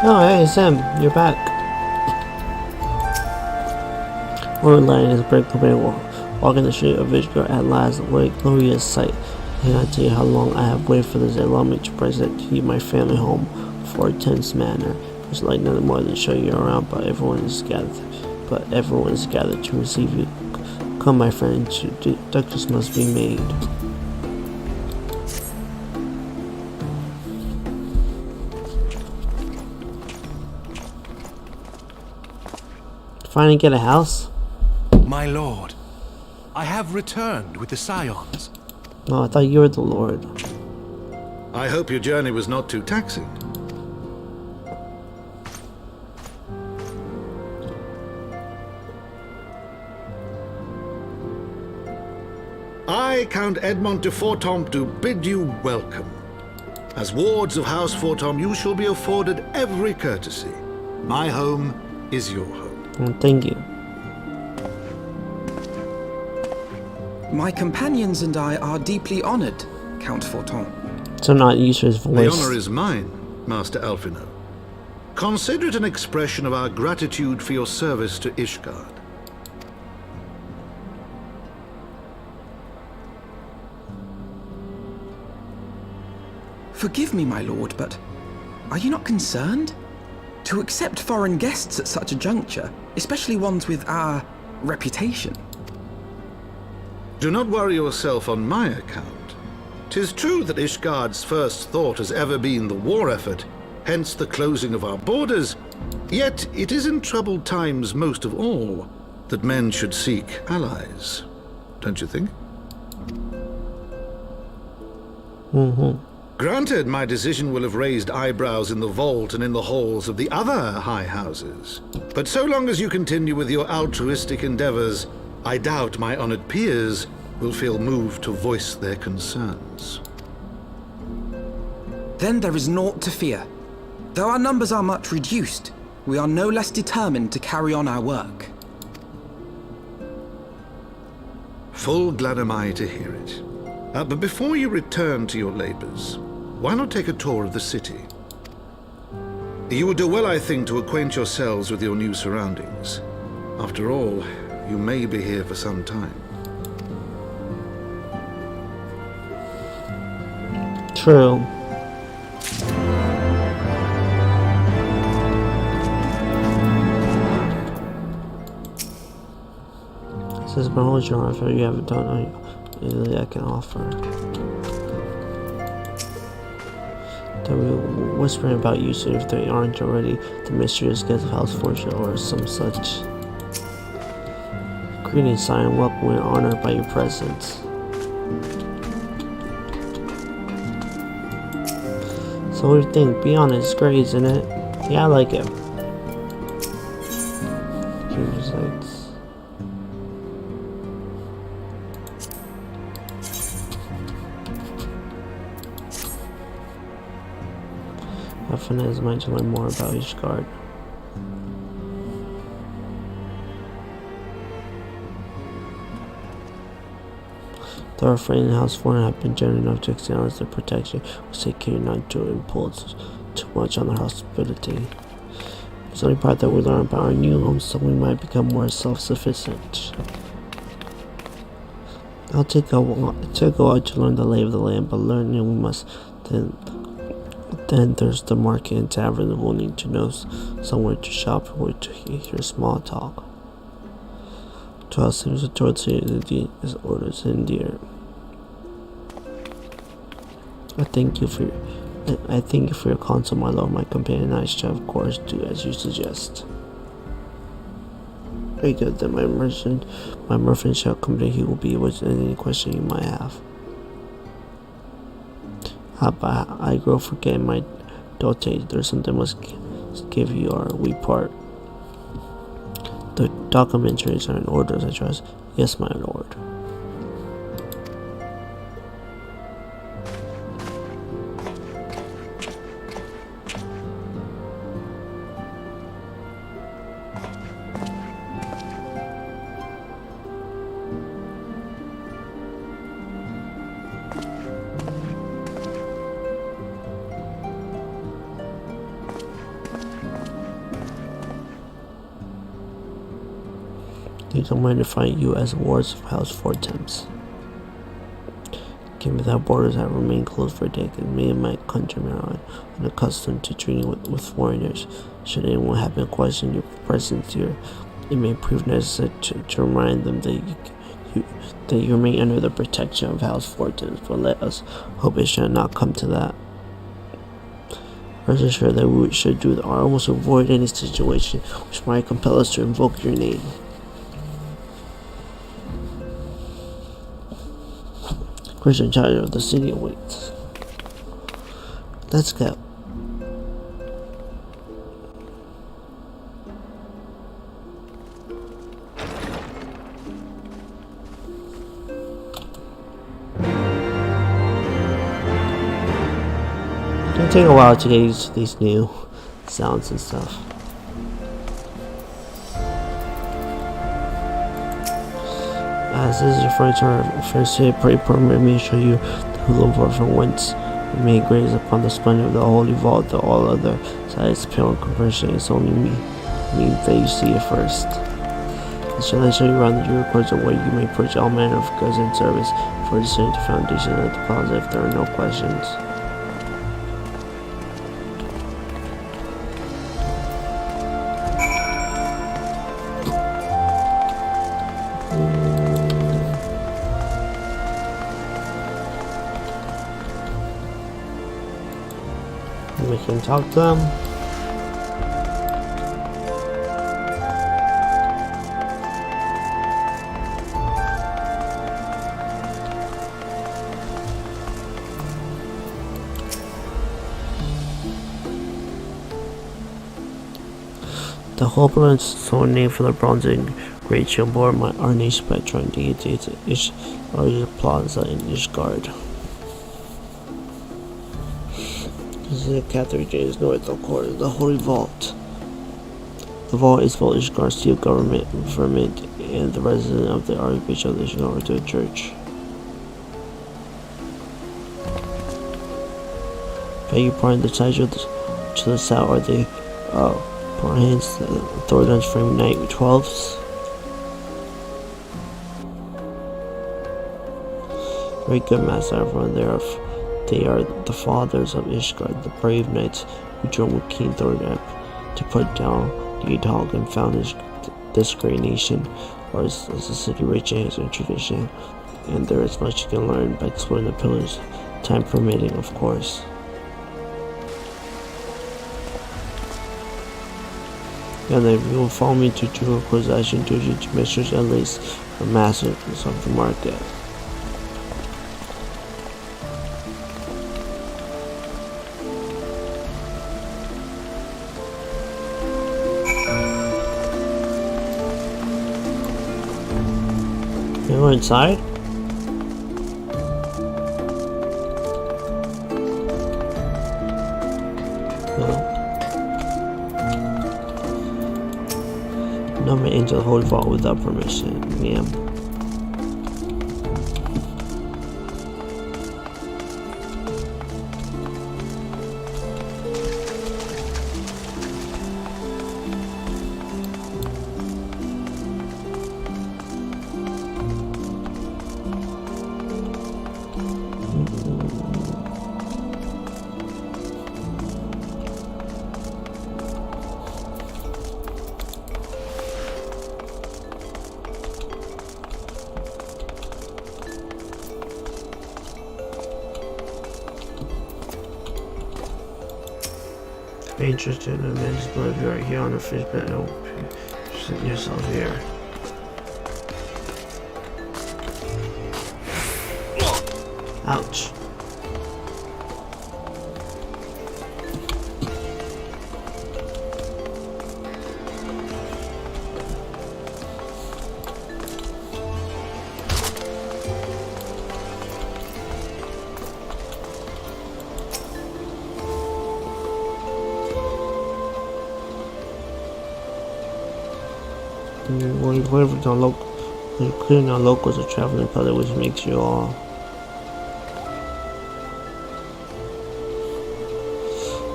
Oh, hey, Sam, you're back. We're lying in his break company walking the street of Ishgard at last. What a glorious sight. I cannot tell you how long I have waited for this. Allow me to present to you my family home for a tense manner. It's like nothing more than show you around, but everyone is gathered to receive you. Come, my friend, introductions must be made. Finally get a house? My lord, I have returned with the Scions. Oh, I thought you were the lord. I hope your journey was not too taxing. I, Count Edmond de Fortomp, do bid you welcome. As wards of House Fortomp, you shall be afforded every courtesy. My home is your home. Thank you. My companions and I are deeply honored, Count Fortomp. So not use his voice. The honor is mine, Master Alphino. Consider it an expression of our gratitude for your service to Ishgard. Forgive me, my lord, but are you not concerned? To accept foreign guests at such a juncture, especially ones with our reputation. Do not worry yourself on my account. 'Tis true that Ishgard's first thought has ever been the war effort, hence the closing of our borders. Yet it is in troubled times most of all that men should seek allies. Don't you think? Granted, my decision will have raised eyebrows in the vault and in the halls of the other high houses. But so long as you continue with your altruistic endeavors, I doubt my honored peers will feel moved to voice their concerns. Then there is naught to fear. Though our numbers are much reduced, we are no less determined to carry on our work. Full glad am I to hear it. But before you return to your labors, why not take a tour of the city? You would do well, I think, to acquaint yourselves with your new surroundings. After all, you may be here for some time. True. This is my whole genre. If you haven't done anything I can offer. They'll be whispering about you, so if they aren't already, the mysterious guest of House Fortune or some such. Greetings, sire, welcome and honored by your presence. So what do you think? Be honest, it's great, isn't it? Yeah, I like it. Alphino is mine to learn more about Ishgard. Though our friend in House 4 have been generous enough to extend us their protection, we take care not to impose too much on their hospitality. It's only part that we learn about our new home, so we might become more self-sufficient. I'll take a while to learn the lay of the land, but learning we must. Then there's the market and tavern. We'll need to know somewhere to shop or where to hear small talk. To us seems towards the as orders in dear. I thank you for your counsel, my lord. My companion and I shall of course do as you suggest. Very good. Then my merchant shall accompany. He will be with any question you might have. I grow forgetting my dotage. There's something I must give you, or we part. The documentaries are in order, I trust. Yes, my lord. They come identify you as wards of House Fortemps. Given that borders have remained closed for decades, many of my countrymen are unaccustomed to treating with foreigners. Should anyone happen to question your presence here, it may prove necessary to remind them that you remain under the protection of House Fortemps, but let us hope it shall not come to that. Rest assured that we should do our utmost to avoid any situation which might compel us to invoke your name. Person in charge of the city awaits. Let's go. It'll take a while to get used to these new sounds and stuff. As this is referring to our first hit, pray permit me to show you the hula from whence we may graze upon the splendor of the holy vault, that all other sides pale in comparison. It's only me that you see it first. And shall I show you around the jewel courts of where you may purchase all manner of goods and service for the city foundation of the plaza if there are no questions. We can talk to them. The Hopper so named for the bronze and great shield bore our nation patron deity is the plaza in Ishgard. This is the Catholic James north of court of the Holy Vault. The vault is for Ishgard's steel government ferment and the resident of the Archbishop of Ishgard to a church. Peggy Prime, the statue to the south are the Parhan's Thornton's frame Knight 12s. Very good master, everyone thereof. They are the fathers of Ishgard, the brave knights who joined with King Thornton to put down the dog and found this great nation, or as a city rich in history and tradition. And there is much you can learn by exploring the pillars, time permitting, of course. And if you will follow me to Jewel Courts, I should introduce you to Mistress Elise, the master of the market. You go inside? No man into the Holy Vault without permission, ma'am. Be interested in a man's blood, you are here on a fish bed. No, sit yourself here. Ouch. Well, including our locals are traveling public, which makes you all.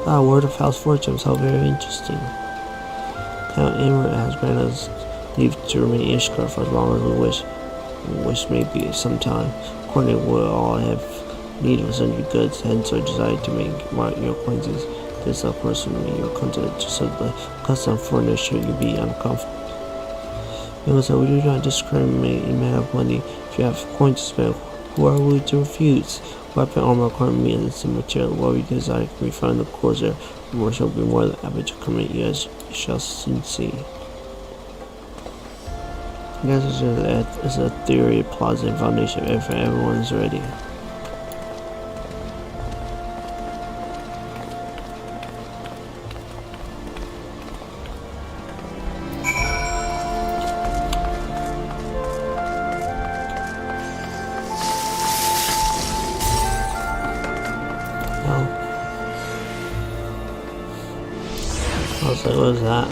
Word of House Fortunes, how very interesting. Count Amber has granted us leave to remain in Ishgard for as long as we wish. Which may be some time. According will all have need of sundry goods, hence I decided to make your acquaintance. This of course will mean your content to the custom furniture you be uncomfortable. So we do not discriminate in matter of money. If you have coins to spend, who are we to refuse? Weapon, armor, equipment, and some material. What we desire can be found in the Corsair, and we shall be more than happy to commit you as you shall soon see. I guess it's a theory, plausible, and foundation if everyone is ready. I was like, what is that?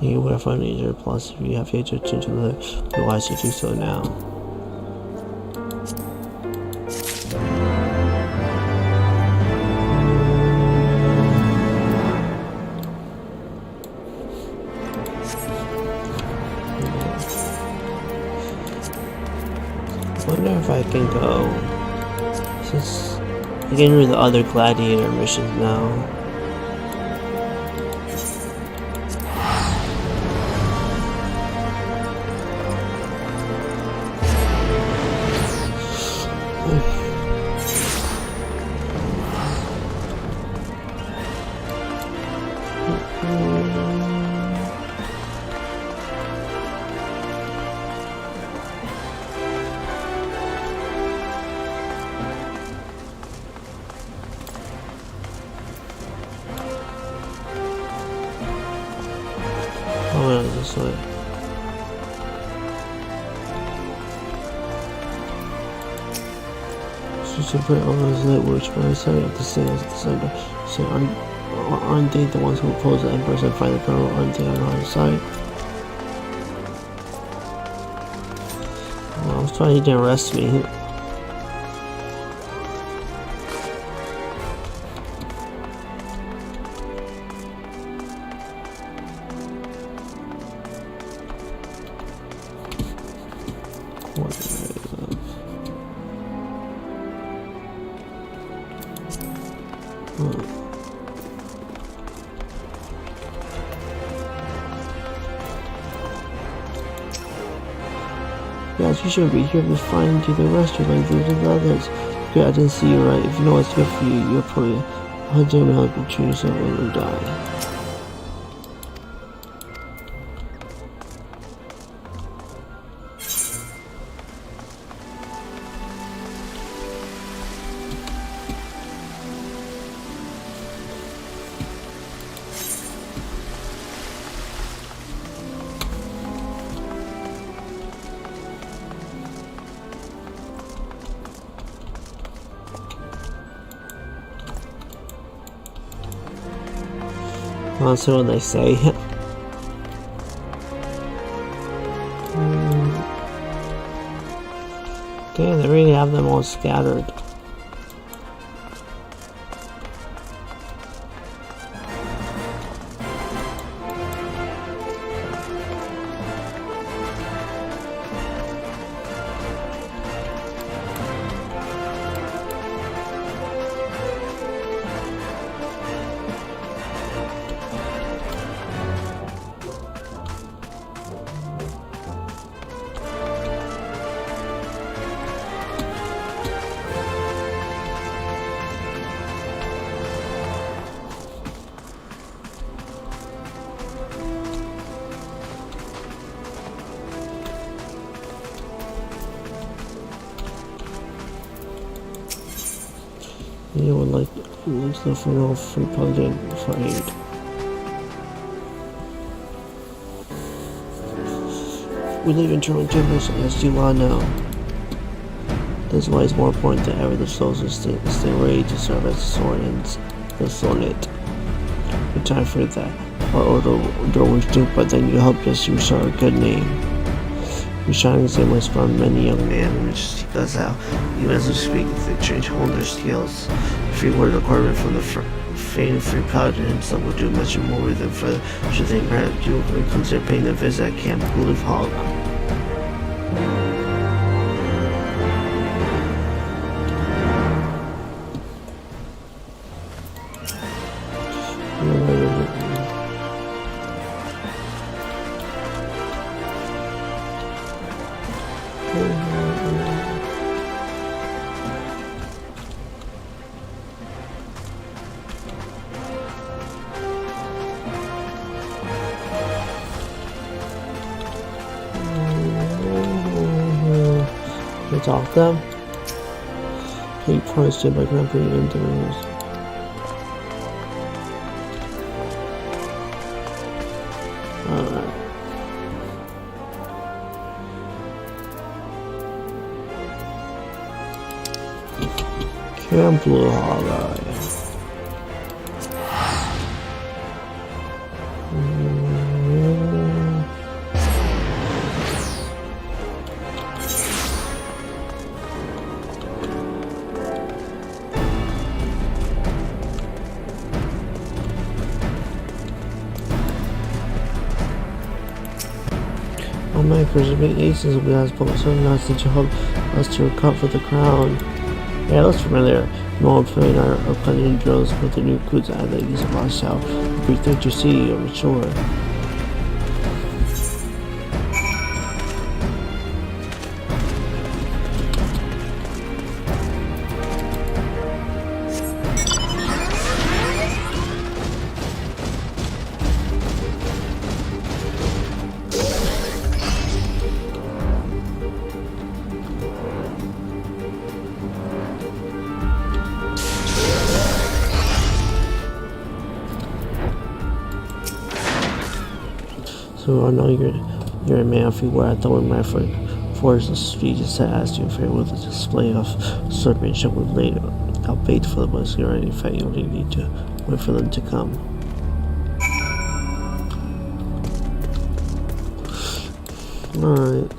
You would find it easier, plus if you have yet to turn to the be wise to do so now. I wonder if I can go, since I can do the other gladiator missions now. This way. So put all those networks by the side of the sails at the center. So aren't they the ones who oppose the Empress and fight the Colonel? Aren't they on our side? Well, I was trying to arrest me. Yes, you should be here to find you the rest of like the others. Okay, I didn't see you right. If you know what's good for you, you're probably 100 help you treat yourself or die. I'll see what they say. Okay, they really have them all scattered. You would like to look for a free project for aid. We live in Toronto chambers, as you all know. This is why it's more important than ever the soldiers stay ready to serve as the sword and the sonnet. We time for that. Our order was due, but then you helped us restore a good name. We shining same way from many young men which seek us out. Even as we speak, they change hold their skills. Free word requirement from the famed free paladin himself will do much more with them further. Should they grant you would consider paying a visit at Camp Blue Hall. Talk them. He promised by Grandpa and Dennis. Alright. Camp Blue Hollow. Makers of big aces we have spoken so nice that you help us to recover the crown. Yeah, it looks familiar. No one playing our plenty drills with the new goods out of the east of our south. We think to see on the shore. So I know you're a man of few words. I thought we might forge the street just to ask you if you're with a display of swordsmanship with laid out bait for the most already fight. You only need to wait for them to come. Alright.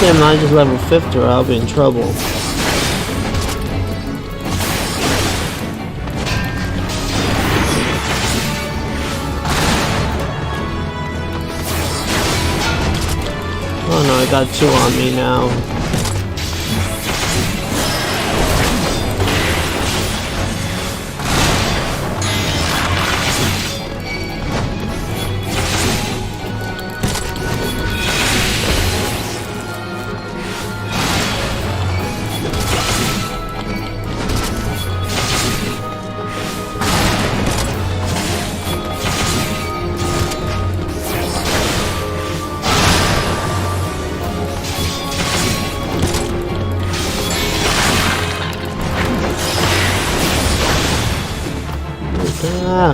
Damn, I just level 50 or I'll be in trouble. Oh no, I got 2 on me now. Ah.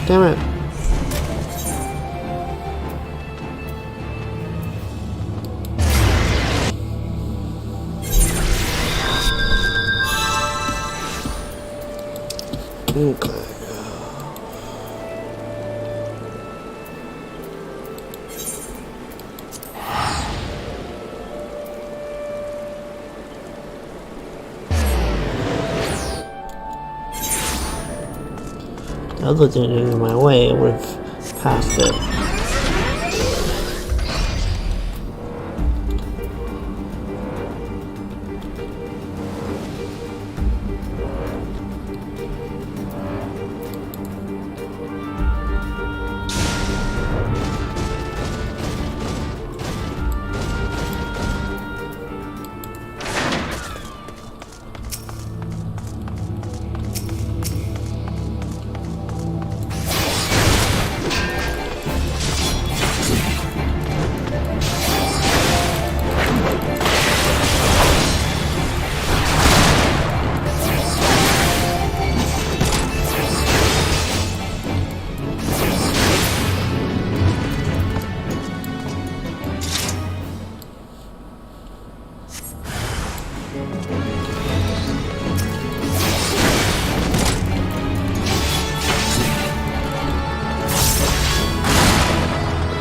Damn it. Okay. The other thing in my way, we've passed it.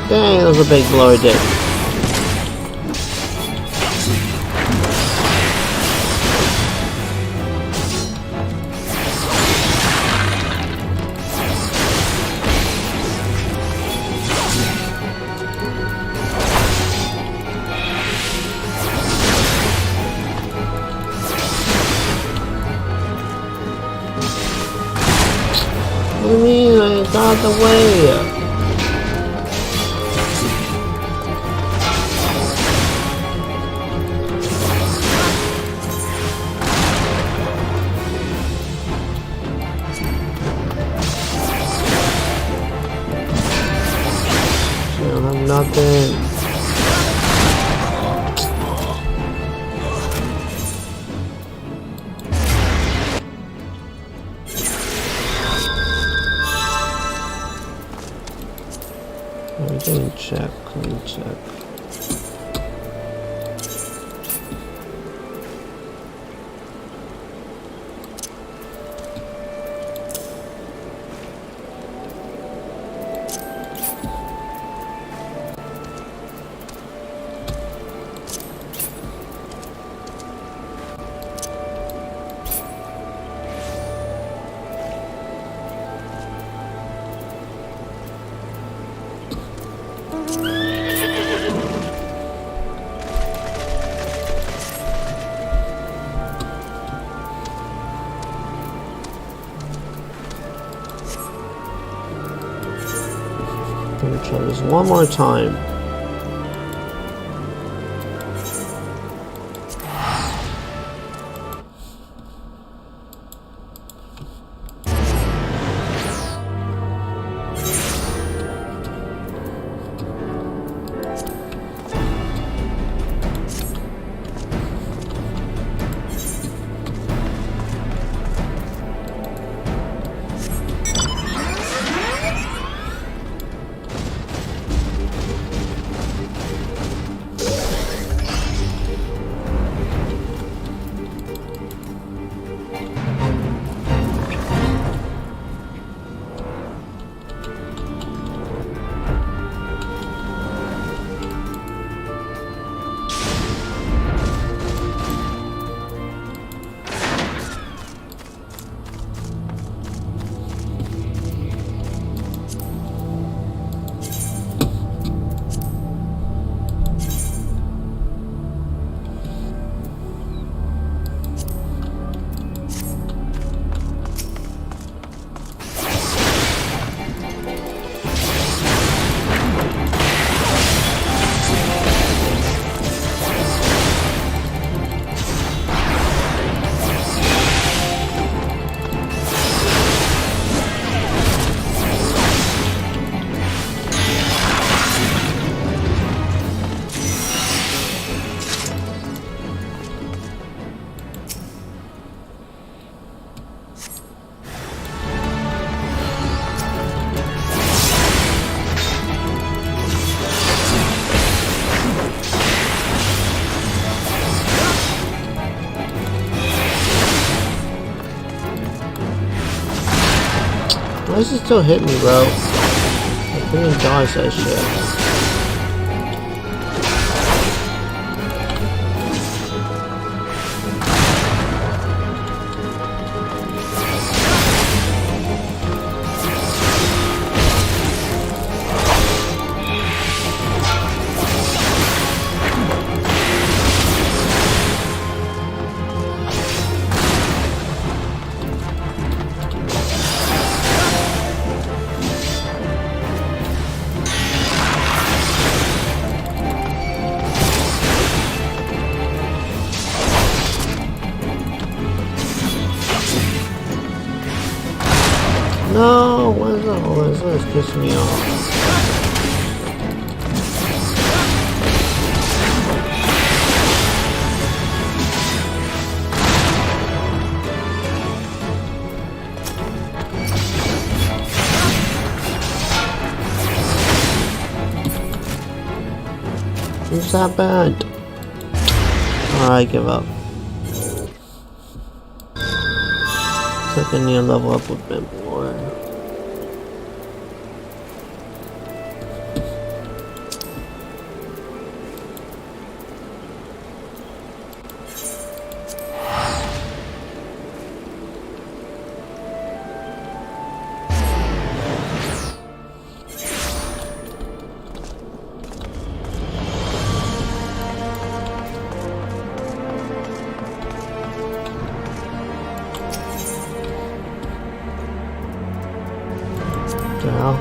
Dang, that was a big blow I did. What do you mean? I got the way. Nothing. Let me check. Let me try this one more time. does it still hit me, bro? I think it dodged that shit. No, what is that? Oh, this is pissing me off. It's that bad. Alright, give up. It's like I need to level up a bit more. Now,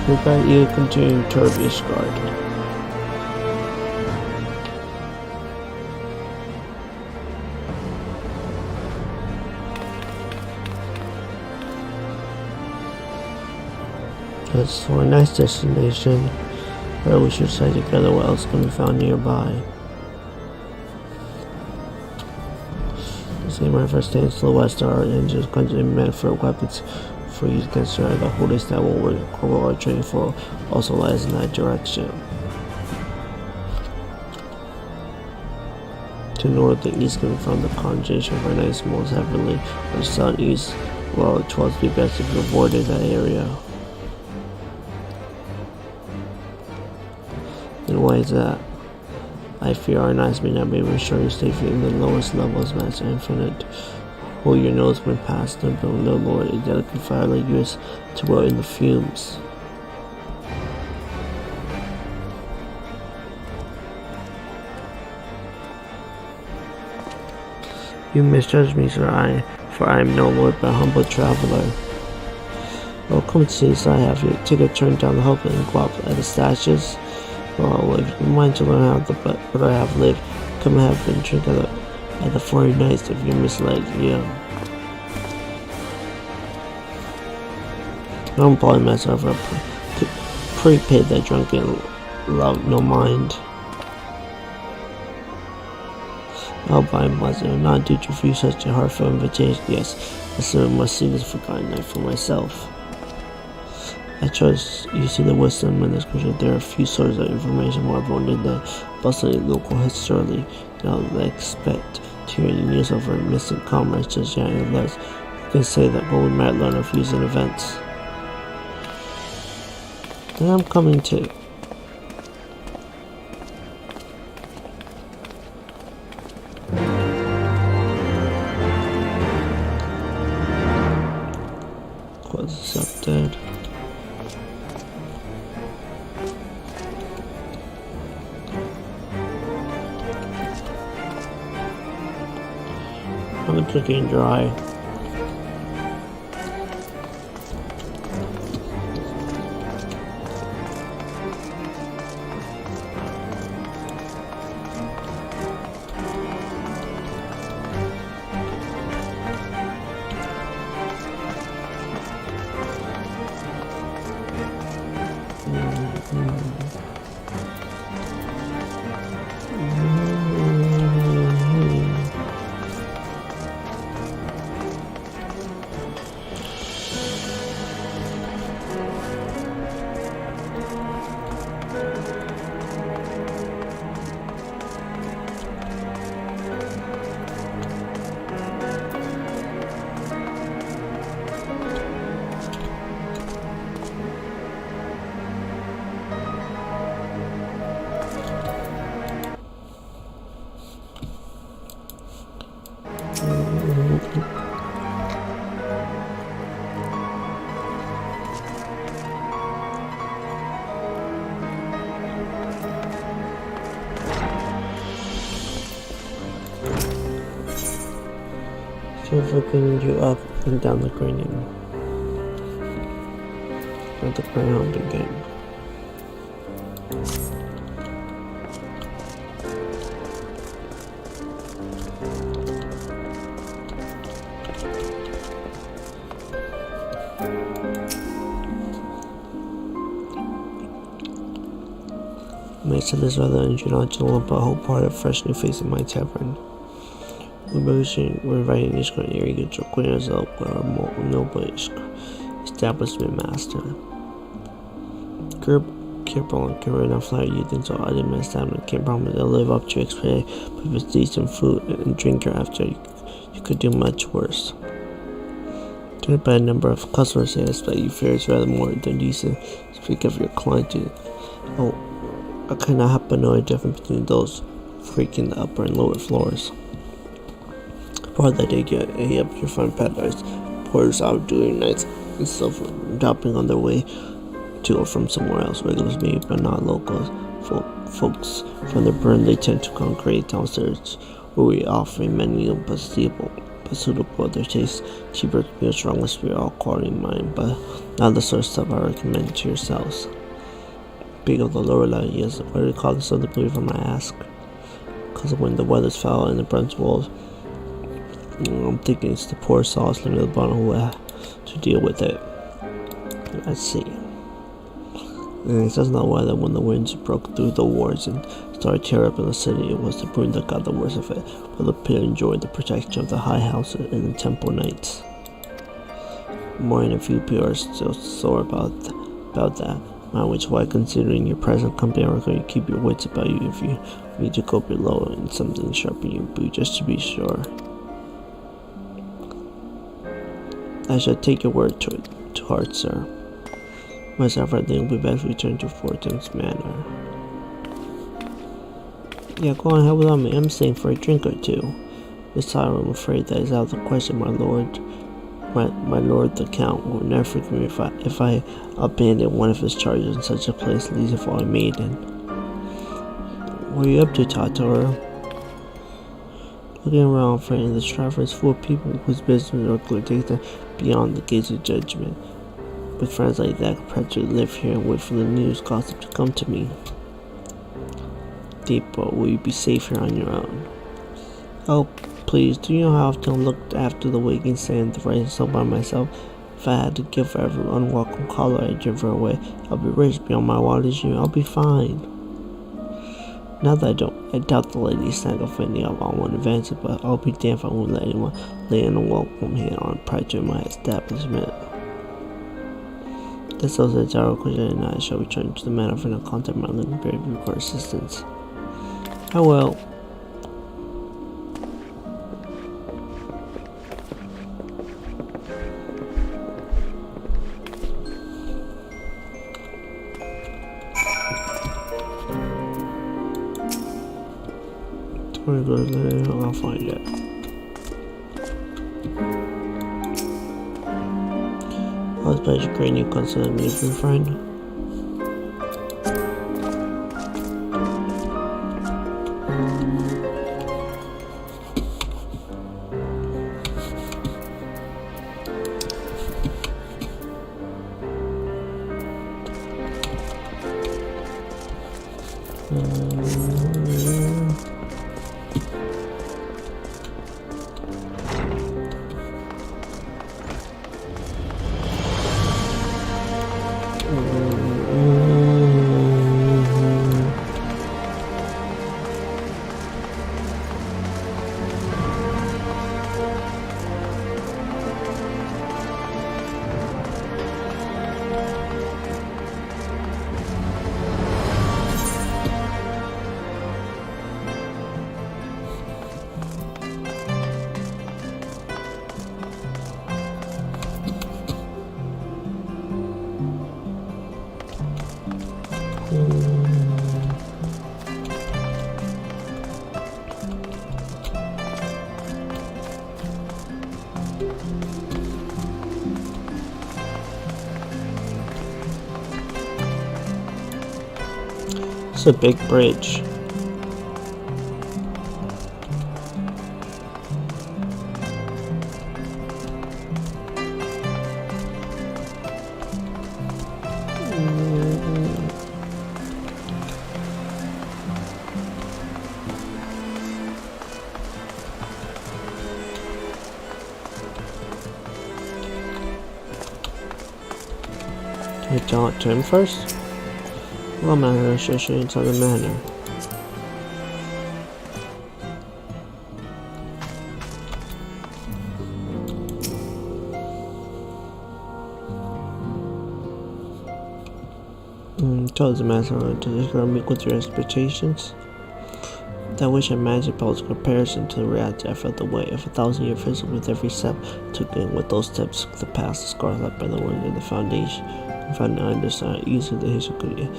we got you continue toward Ishgard. That's for a nice destination, where we should stay together. What else can be found nearby? My first stands to the west are engines constantly meant for weapons for use against her. The holdings that will work our training for also lies in that direction. To north, the east can be found the concentration of nice most heavily on the southeast, while it was be best if you avoided that area. And why is that? I fear our knights may not be able to ensure you safely in the lowest levels, Master Infinite. Hold your nose when past them, but no lord, a delicate fire like yours to well in the fumes. You misjudge me, sir, for I am no lord but a humble traveler. Well, come to see this I have here. Take a turn down the hub and go up at the statues. Well, if you mind to learn how what I have lived, come and have been drink at the 40 nights if you're misled, yeah. I'm probably myself up. Prepaid that drunken love, no mind. I'll buy myself, not due to refuse such a heartfelt invitation. Yes, I still must see this forgotten night for myself. I trust you see the wisdom in this question. There are a few sources of information more abundant than bustling local history. Now I expect to hear the news of our missing comrades just yet unless you can say that what we might learn of recent events. And I'm coming too. What's up, dude? I'm drinking dry. Looking you up and down the grading. Let the ground begin. Most of this rather introductional, but a whole part of fresh new face in my tavern. We're inviting this current area to acquaint ourselves with our noble establishment master. Careful and can not flatter you think so. I didn't mess down and can't promise they'll live up to expectations, but if it's decent food and drink after, you could do much worse. Judged by a number of customers say that you fare is rather more than decent. Speak of your client. Oh, I cannot happen to know the difference between those freaking the upper and lower floors. Part that they get up your front peddlers, porters out doing nights and stuff, dropping on their way to or from somewhere else. Regulars maybe, but not locals. Folks from the burn, they tend to congregate downstairs, where we offer many but suitable their taste, cheaper meals, stronger spirit, all quality in mind, but not the sort of stuff I recommend to yourselves. Big of the lower level, yes. What do they call this other belief I ask? Because when the weather's foul and the burns walls, I'm thinking it's the poor sauce limited the bottom who have to deal with it. Let's see. And it does not whether when the winds broke through the wards and started tearing up in the city, it was the broom that got the worst of it, but the pit enjoyed the protection of the high house and the temple knights. More than a few people are still sore about that. Which why, considering your present company, are going to keep your wits about you if you need to go below and something sharpen your boot, just to be sure. I shall take your word to heart, sir. Myself, I think it will be best return to Fortin's Manor. Yeah, go on ahead without me. I'm staying for a drink or two. Besides, I'm afraid that is out of the question, my lord. My lord the Count will never forgive me if I abandon one of his charges in such a place, least of all a maiden. What are you up to, Tatar? Looking around, friend, the Stratford is full of people whose business are going to take them beyond the gates of judgment. With friends like that, I could practically live here and wait for the news gossip to come to me. Deepo, will you be safe here on your own? Oh, please, do you know how often I looked after the waking sand, the rising sun by myself? If I had to give for every unwelcome caller I drive her away, I'll be rich beyond my wildest dream. I'll be fine. Not that I doubt the lady snag of any of all one advances, but I'll be damned if I won't let anyone lay in a welcome hand on pride to my establishment. This was a general question, and I shall return to the manor for no contact my living baby for assistance. I will. I'll find it. I was by your great new consider me a good friend. It's a big bridge. I talk to him first? Well, Master, I shall show you into the manor. Told the Master to this girl meet with your expectations. That which I imagined pales in comparison to the reality. I felt the weight of 1,000-year physical with every step I took in. With those steps, the past, the scars left by the wind and the foundation. I found I understand easily the history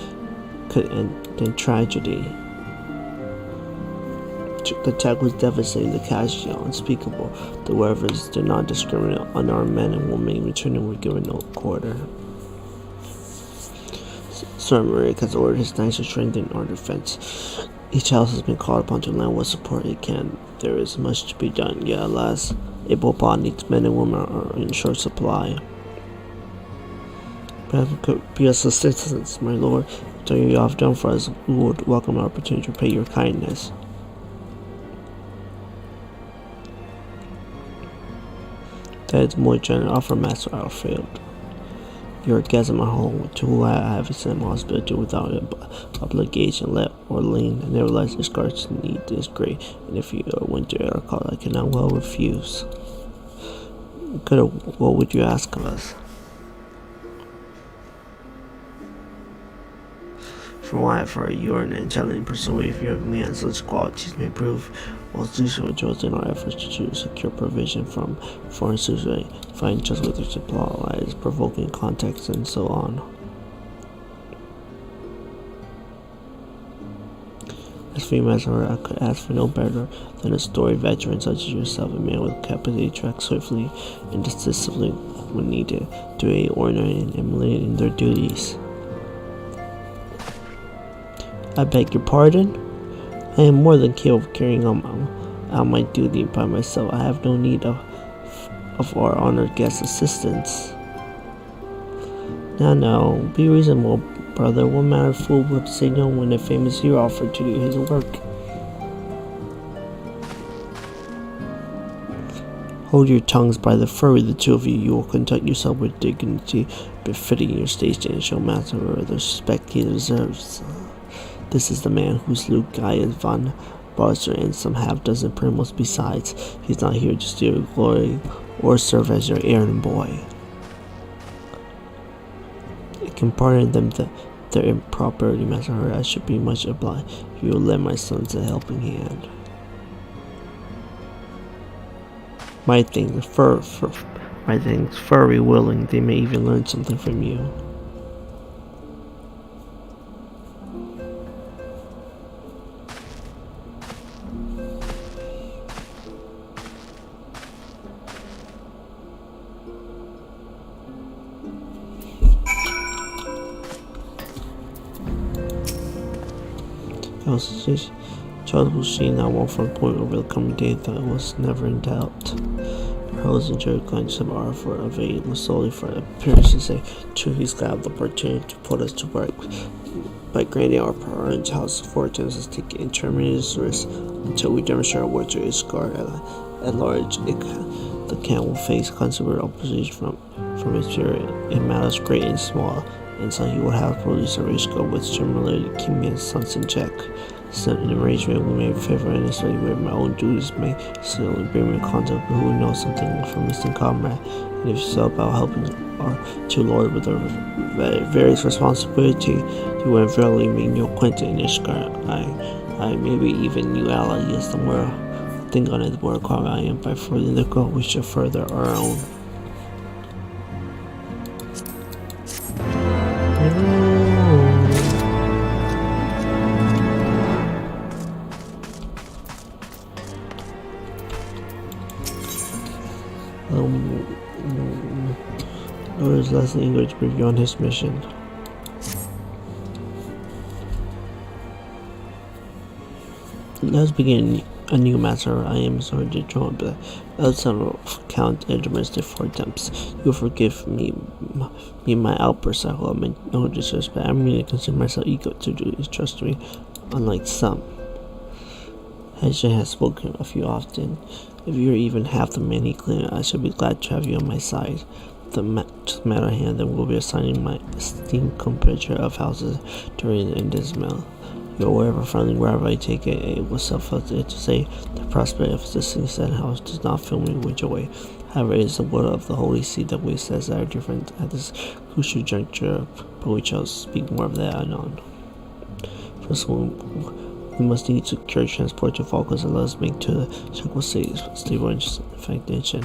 could end in tragedy. The attack was devastating, the casualty unspeakable. The wearers did not discriminate. Unarmed men and women returning were given no quarter. Sir Maria has ordered his knights to strengthen our defense. Each house has been called upon to lend what support it can. There is much to be done, yet alas, able-bodied men and women are in short supply. Perhaps could be us assistance, my lord. After you have done for us, we would welcome our opportunity to repay your kindness. That is more general offer, Master Alfred. Your guest in my home, to whom I have extended hospitality without obligation, let or lean, and nevertheless your scar's need is great, and if you are winter air call, I cannot well refuse. What would you ask of us? From what I have heard, you are an intelligent person. If you have me and such qualities may prove most useful joys in our efforts to secure provision from foreign sources, find just with their supplies, provoking contacts, and so on. As for you, Master, I could ask for no better than a storied veteran such as yourself, a man with capacity to act swiftly and decisively when needed, to aid ordinary and emulate in their duties. I beg your pardon? I am more than capable of carrying out my duty by myself. I have no need of our honored guest's assistance. Now, be reasonable, brother. What manner of fool would say no when a famous hero offered to do his work? Hold your tongues by the furry, the two of you. You will conduct yourself with dignity befitting your station and show Master the respect he deserves. This is the man who slew Gaius von Barcer and some half-dozen primos besides. He's not here to steal your glory or serve as your errand boy. I can pardon them their impropriety, Master. I should be much obliged if you will lend my sons a helping hand. My things furry willing, they may even learn something from you. Charles was seen at one from point over the coming day that was never in doubt. Her husband Jerry claimed some hour for evading was solely for appearance's sake. True, he's glad the opportunity to put us to work by granting our parents' house fortunes as taking interminated service until we demonstrate our work to Isgard at large. The camp will face considerable opposition from his spirit in matters great and small, and so he will have police of Isgard with similarly keeping his sons in check. Sent an arrangement we may favor and especially where my own duties may certainly bring me in contact with who knows something from missing comrade, and if so about helping our two lord with their various responsibility, you will verily make new acquaintance in Ishgard. I maybe even new ally, yes, the more think on it, the more calm I am. By furthering the goal, we shall further our own. Lord is less eager to brief you on his mission. Let us begin a new matter. I am sorry to join, but outside of Count Edmund's four attempts, you will forgive me my outburst. I will make no disrespect. I really consider myself eager to do this. Trust me, unlike some. Hesha has spoken of you often. If you're even half the man he claimed, I should be glad to have you on my side. the matter at hand, then we'll be assigning my esteemed compatriot of houses during Indismal. You're aware of a friendly wherever I take it. It was self-evident to say the prospect of assisting said house does not fill me with joy. However, it is the will of the Holy See that we says that are different at this crucial juncture, but we shall speak more of that anon. First, we must need secure transport to Falklands and let us make to the Czech stable infection.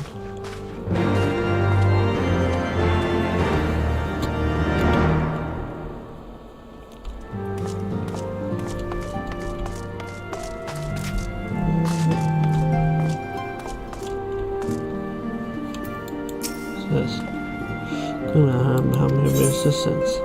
Says, how many resistance?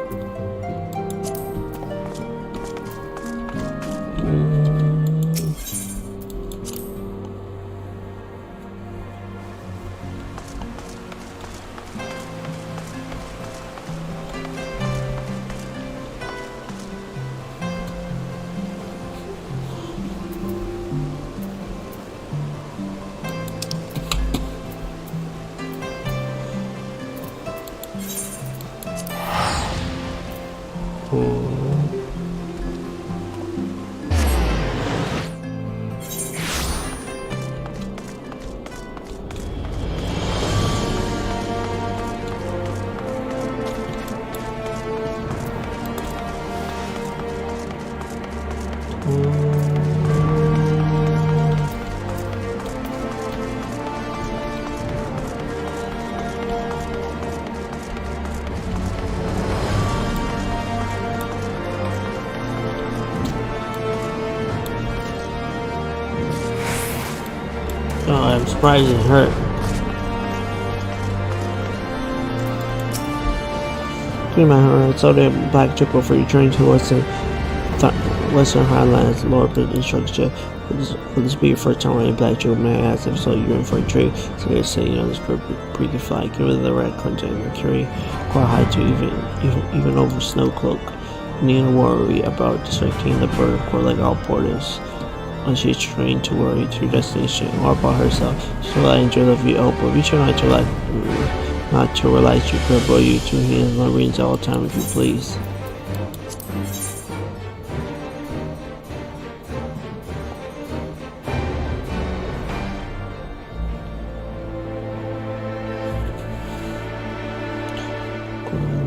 Oh, I'm surprised it hurt. So the Black Trickle for returning to Western Highlands, Lord instruction. Will this be your first time riding Black Trickle? May I ask if so you're in for a treat? So they say, you know, this pretty good fly. Give it the red content and carry quite high to even over Snowcloak. Need to worry about distracting the bird or like all porters. When she's trained to worry to your destination or about herself, she will enjoy the view. Oh, but be sure not to realize you could blow you to his marines all the time if you please.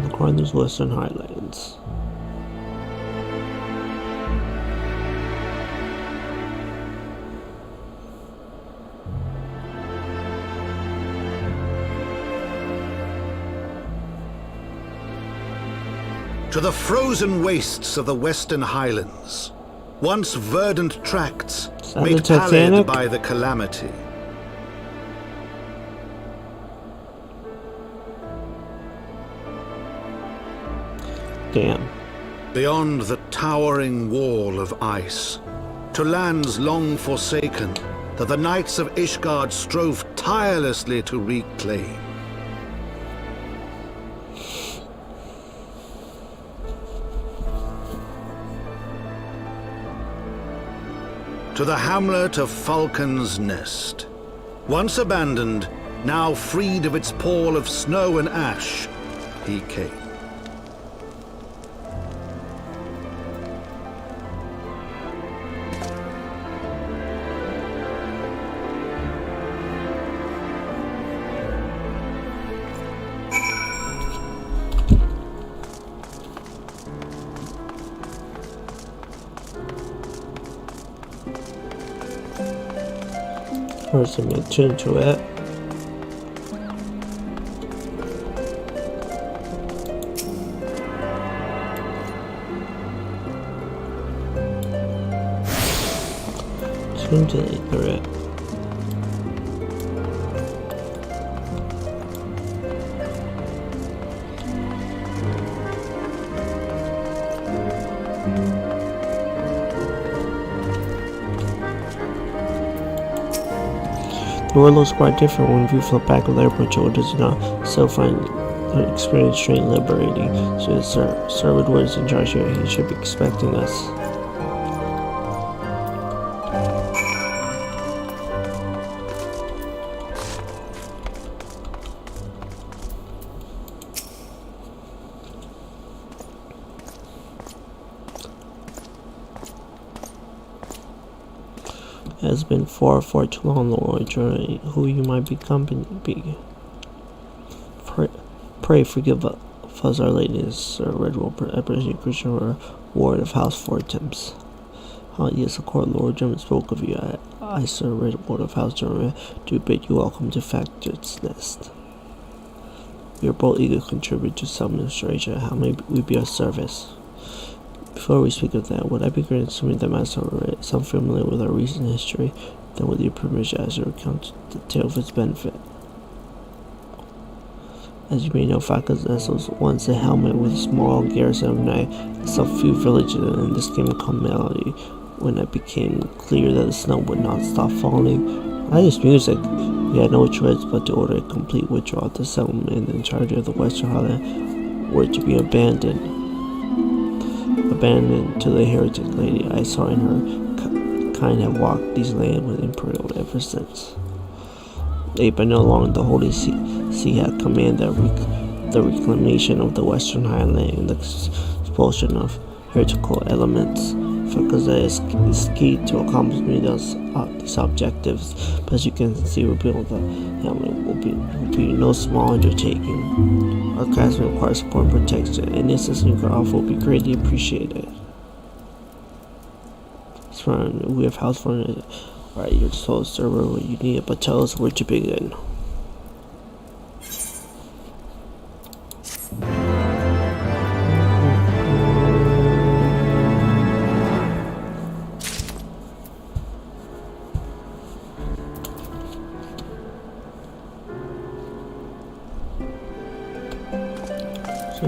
Across these Western Highlands. To the frozen wastes of the Western Highlands, once verdant tracts made pallid by the calamity. Damn. Beyond the towering wall of ice, to lands long forsaken that the knights of Ishgard strove tirelessly to reclaim. To the hamlet of Falcon's Nest. Once abandoned, now freed of its pall of snow and ash, he came. First, I'm going to tune to it. Tune to it. The world looks quite different when we flip back with airport shoulders and not so find the experience strange liberating. So Sir Woodward is in charge here. He should be expecting us. It has been far too long, Lord, journey who you might be company be. Pray forgive us, Our Lady, Sir Redwall, President Christian, Ward of House Fortams. Yes, of course, Lord German spoke of you. I Sir Redwall of House German, do bid you welcome to Factor's Nest. We are both eager to contribute to some administration. How may we be of service? Before we speak of that, would I be granted assuming that Master is some familiar with our recent history, then with your permission as you recount the tale of its benefit? As you may know, Factor's Nest was once a helmet with a small garrison of knights and some few villages in this game of Melody. When it became clear that the snow would not stop falling, I used music. We had no choice but to order a complete withdrawal. The settlement in charge of the Western Highland were to be abandoned to the heretic lady. I saw in her kind have walked these lands with Imperial ever since. But no longer the Holy See had commanded the reclamation of the Western Highland and the expulsion of heretical elements. Because is key to accomplishing these objectives, but as you can see, rebuilding the helmet will be no small undertaking. Our castle requires support and protection, and this assistance you offer will be greatly appreciated. We have house furniture. Alright, your soul server what you need, but tell us where to begin.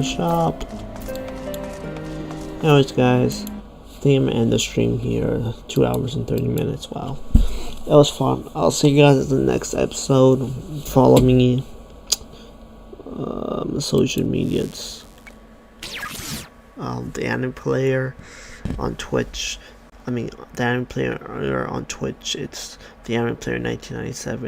Shop. Anyways, guys, I think I'm gonna end the stream here. 2 hours and 30 minutes. Wow, that was fun. I'll see you guys in the next episode. Follow me social medias. The Anime Player on Twitch. The Anime Player on Twitch. It's the Anime Player 1997.